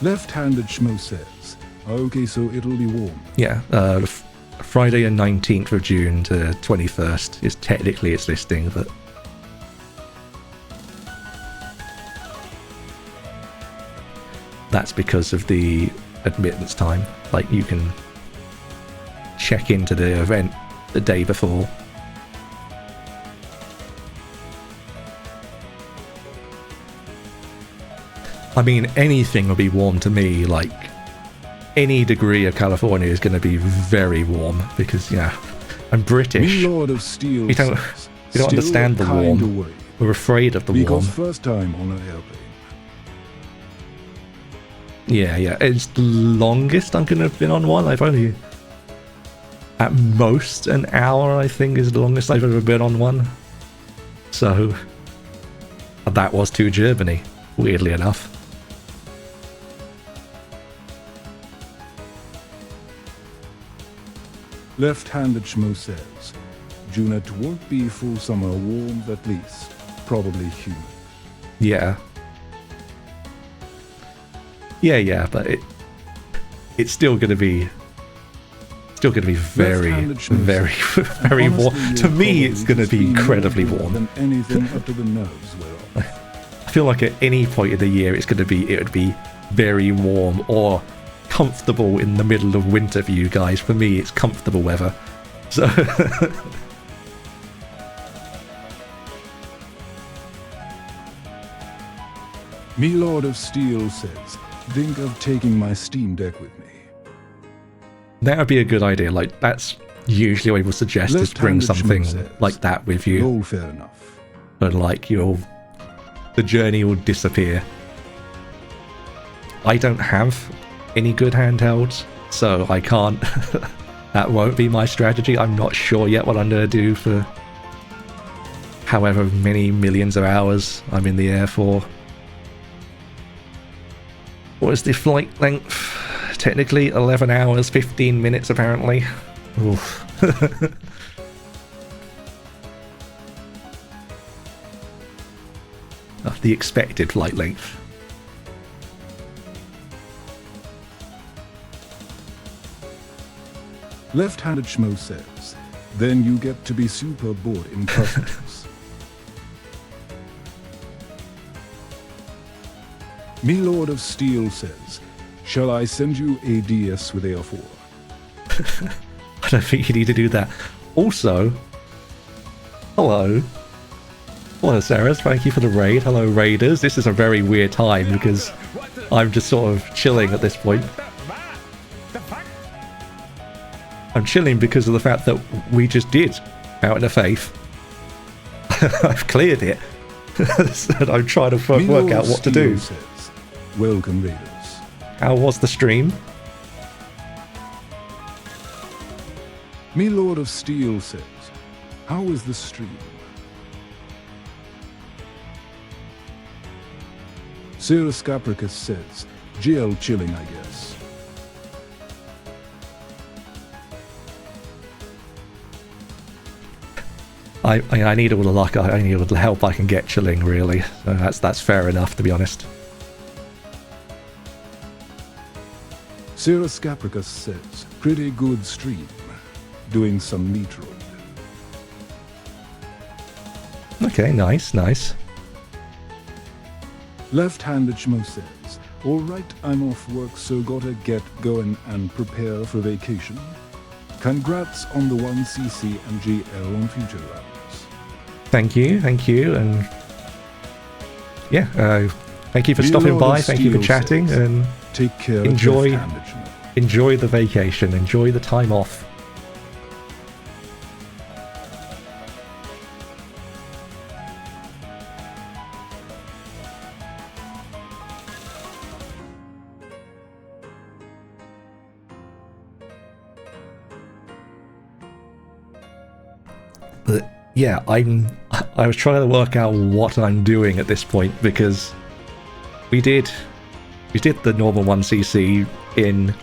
Speaker 2: Left-handed Schmo says, okay, so it'll be warm.
Speaker 1: Yeah, Friday the 19th of June to 21st is technically its listing, but that's because of the admittance time. Like, you can check into the event the day before. I mean, anything will be warm to me. Like, any degree of California is going to be very warm because, yeah, I'm British.
Speaker 2: Me Lord of Steel
Speaker 1: we don't understand the warm. We're afraid of the warm.
Speaker 2: Because first time on an airplane.
Speaker 1: Yeah, yeah. It's the longest I'm going to have been on one. I've only... At most an hour, I think, is the longest I've ever been on one. So... That was to Germany, weirdly enough.
Speaker 2: Left-handed Schmo says, Junet won't be full summer warm at least. Probably humid.
Speaker 1: Yeah. Yeah, but it's still gonna be very, very, very warm. To me, it's gonna be incredibly warm.
Speaker 2: Than anything up to the nose will.
Speaker 1: I feel like at any point of the year, it would be very warm or comfortable in the middle of winter for you guys. For me, it's comfortable weather. So.
Speaker 2: Me Lord of Steel says, think of taking my Steam Deck with me.
Speaker 1: That would be a good idea. Like, that's usually what people suggest, is bring something like that with you.
Speaker 2: Oh, fair enough.
Speaker 1: But like, the journey will disappear. I don't have any good handhelds, so I can't. That won't be my strategy. I'm not sure yet what I'm going to do for however many millions of hours I'm in the air for. What is the flight length? Technically 11 hours, 15 minutes apparently. Oof. The expected flight length.
Speaker 2: Left-handed Schmo says, then you get to be super bored in customs. Me Lord of Steel says, shall I send you a DS with AR4?
Speaker 1: I don't think you need to do that. Also, hello. Hello, Sarah. Thank you for the raid. Hello, raiders. This is a very weird time because I'm just sort of chilling at this point. I'm chilling because of the fact that we just did Out in the Faith. I've cleared it. And I'm trying to work out what to do.
Speaker 2: Says, welcome, raiders.
Speaker 1: How was the stream?
Speaker 2: Me Lord of Steel says, how was the stream? Cirrus Capricus says, GL chilling, I guess.
Speaker 1: I need all the luck, I need all the help I can get chilling, really. So that's fair enough, to be honest.
Speaker 2: Cirrus Capricus says, pretty good stream. Doing some Metroid.
Speaker 1: Okay, nice, nice.
Speaker 2: Left-handed Schmo says, alright, I'm off work, so gotta get going and prepare for vacation. Congrats on the 1cc and GL on future rounds.
Speaker 1: Thank you, and yeah, thank you for stopping by, thank you for chatting, and
Speaker 2: take care.
Speaker 1: Enjoy the vacation, enjoy the time off. But yeah, I was trying to work out what I'm doing at this point, because we did the normal 1cc in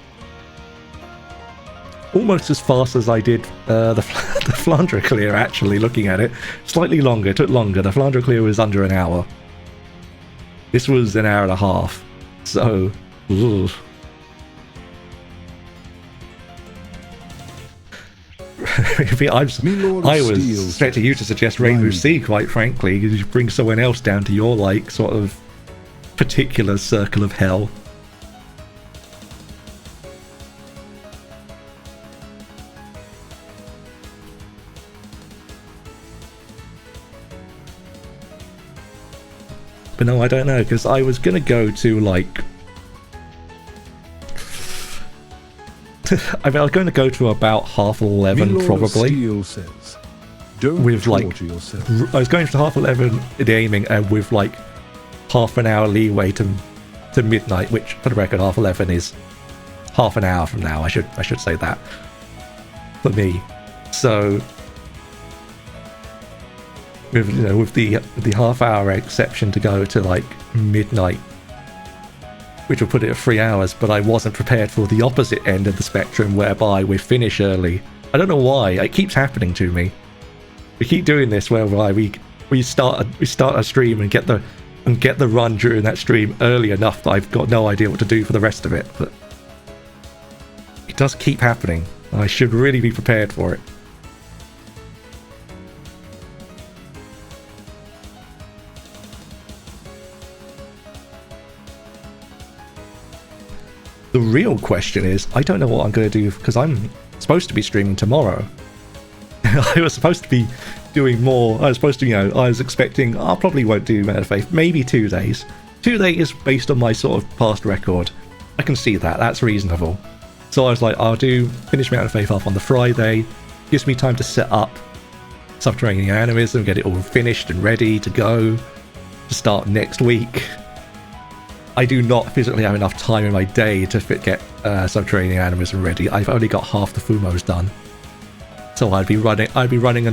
Speaker 1: almost as fast as I did the Flandre clear, actually, looking at it. Slightly longer, it took longer. The Flandre clear was under an hour. This was an hour and a half. So, ugh. I was expecting you to suggest Reimu C, quite frankly, because you bring someone else down to your, like, sort of particular circle of hell. But no, I don't know, because I was going to go to, like... I mean, I was going to go to about 11:30, probably.
Speaker 2: Says, don't
Speaker 1: with, like... I was going to 11:30 in aiming, and with, like, half an hour leeway to to midnight, which for the record, 11:30 is half an hour from now. I should say that for me. So with the half-hour exception to go to like midnight, which will put it at 3 hours, but I wasn't prepared for the opposite end of the spectrum, whereby we finish early. I don't know why. It keeps happening to me. We keep doing this whereby we start a stream and get the run during that stream early enough that I've got no idea what to do for the rest of it. But it does keep happening. I should really be prepared for it. The real question is, I don't know what I'm going to do, because I'm supposed to be streaming tomorrow. I was supposed to be doing more. I was supposed to, I was expecting, I probably won't do Man of Faith, maybe 2 days. 2 days based on my sort of past record. I can see that, that's reasonable. So I was like, I'll finish Man of Faith off on the Friday. Gives me time to set up Subterranean Animism, get it all finished and ready to go to start next week. I do not physically have enough time in my day to get Subterranean Animism ready. I've only got half the Fumos done, so I'd be running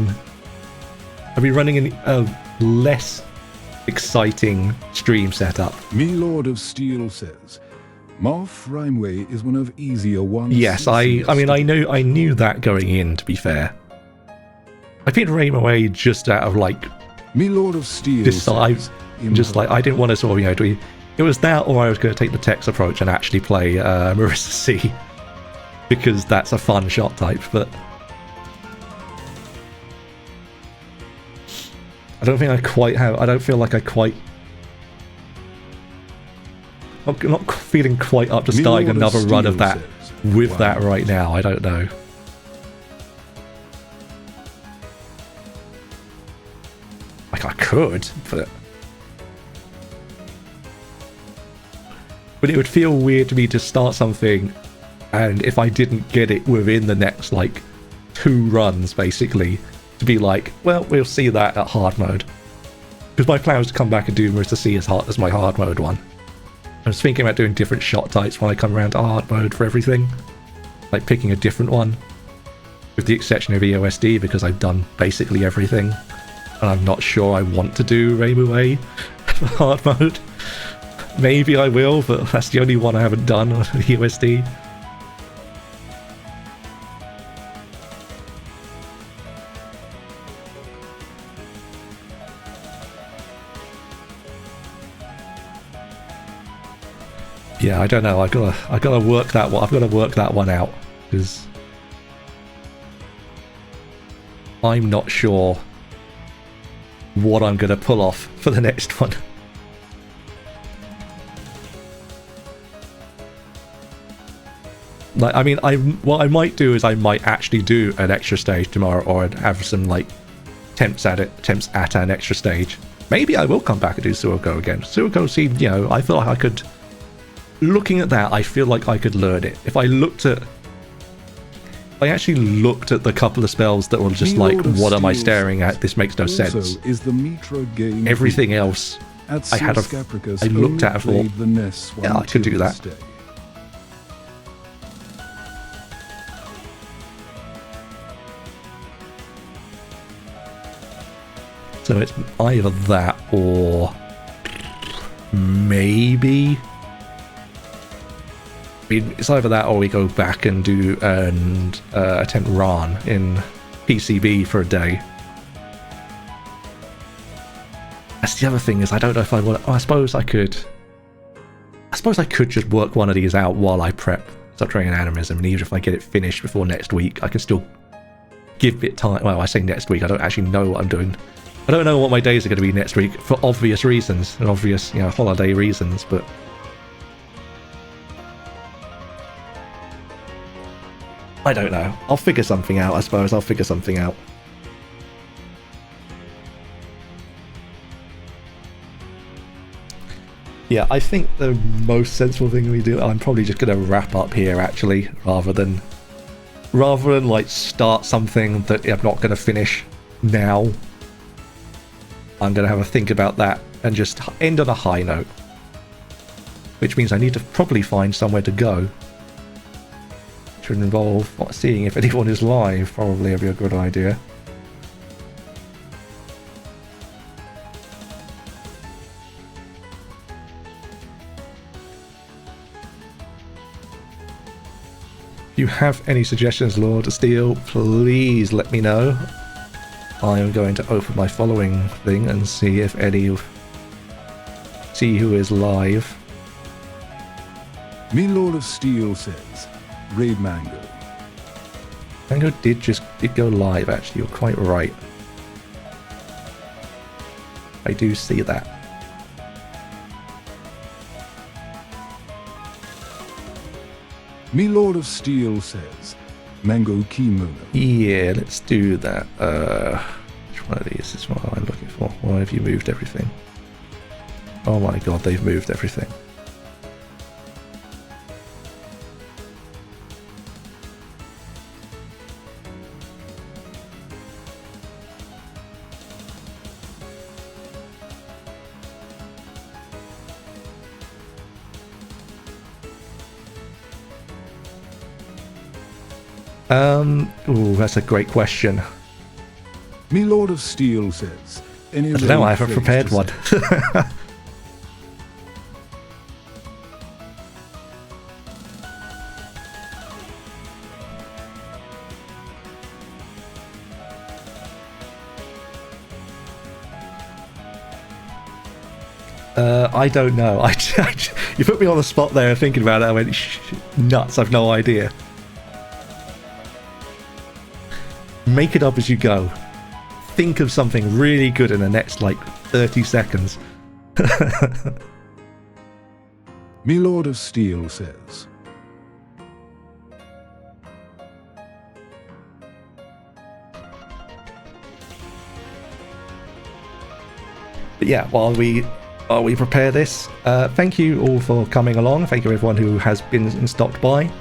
Speaker 1: a less exciting stream setup.
Speaker 2: Me Lord of Steel says, Marth Reimu is one of easier ones.
Speaker 1: Yes, I mean I knew that going in. To be fair, I picked Reimu just out of like
Speaker 2: Me Lord of Steel.
Speaker 1: Just like I didn't want to sort of it was that, or I was going to take the Tex approach and actually play Marissa C, because that's a fun shot type. But I don't think I quite have. I don't feel like I quite. I'm not feeling quite up to starting another run of that with that right now. I don't know. Like I could, but it would feel weird to me to start something, and if I didn't get it within the next like 2 runs, basically, to be like, well, we'll see that at hard mode. Because my plan was to come back and do Marissa C as my hard mode one. I was thinking about doing different shot types when I come around to hard mode for everything. Like picking a different one. With the exception of EOSD, because I've done basically everything. And I'm not sure I want to do Reimu A for hard mode. Maybe I will, but that's the only one I haven't done on EOSD. Yeah, I don't know. I gotta work that one. I've got to work that one out, because I'm not sure what I'm gonna pull off for the next one. Like, I mean, what I might do is I might actually do an extra stage tomorrow, or have some like attempts at an extra stage. Maybe I will come back and do Suiko again. Suiko seemed, I feel like I could. Looking at that, I feel like I could learn it. If I actually looked at the couple of spells that were just like, what am I staring at? This makes no sense.
Speaker 2: Is the Mitra game
Speaker 1: everything else I looked at and thought, yeah, I could do that. So it's either that, or maybe, I mean, it's either that or we go back and do and attempt Ran in PCB for a day. That's the other thing, is I don't know if I want. Oh, I suppose I could just work one of these out while I prep Subterranean Animism, and even if I get it finished before next week, I can still give it time. Well, I say next week, I don't actually know what I'm doing. I don't know what my days are going to be next week, for obvious reasons, and obvious, holiday reasons, but I don't know. I'll figure something out, I suppose. I'll figure something out. Yeah, I think the most sensible thing we do, I'm probably just going to wrap up here, actually, rather than like start something that I'm not going to finish now. I'm going to have a think about that and just end on a high note. which means I need to probably find somewhere to go. Which would involve seeing if anyone is live, probably would be a good idea. If you have any suggestions, Lord Steel, please let me know. I am going to open my following thing and see if see who is live.
Speaker 2: Me Lord of Steel says, Raid Mango.
Speaker 1: Mango did go live, actually. You're quite right. I do see that.
Speaker 2: Me Lord of Steel says, Mango Kimono.
Speaker 1: Yeah, let's do that. Which one of these is what I'm looking for? Why have you moved everything? Oh my god, they've moved everything. Ooh, that's a great question.
Speaker 2: Me Lord of Steel says, any
Speaker 1: I don't know, I haven't prepared one. I don't know. You put me on the spot there thinking about it. I went, nuts, I've no idea. Make it up as you go. Think of something really good in the next, like, 30 seconds.
Speaker 2: Me Lord of Steel says.
Speaker 1: But yeah, while we prepare this, thank you all for coming along. Thank you everyone who has been and stopped by.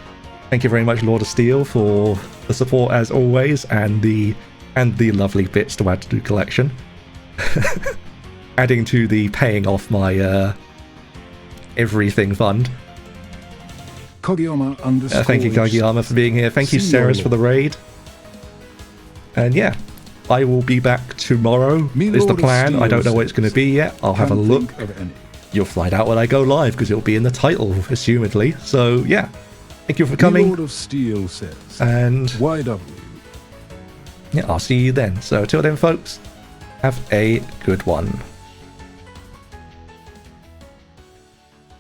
Speaker 1: Thank you very much, Lord of Steel, for the support as always, and the lovely bits to add to the collection. Adding to the paying off my everything fund.
Speaker 2: Kogiyama _
Speaker 1: thank you, Kagiyama, for being here. Thank you, Ceres, for the raid. And yeah, I will be back tomorrow, is the plan. I don't know what it's going to be yet. I'll have a look. You'll find out when I go live, because it'll be in the title, assumedly. So yeah, thank you for coming.
Speaker 2: Lord of Steel says,
Speaker 1: and
Speaker 2: YW.
Speaker 1: Yeah, I'll see you then. So till then, folks, have a good one.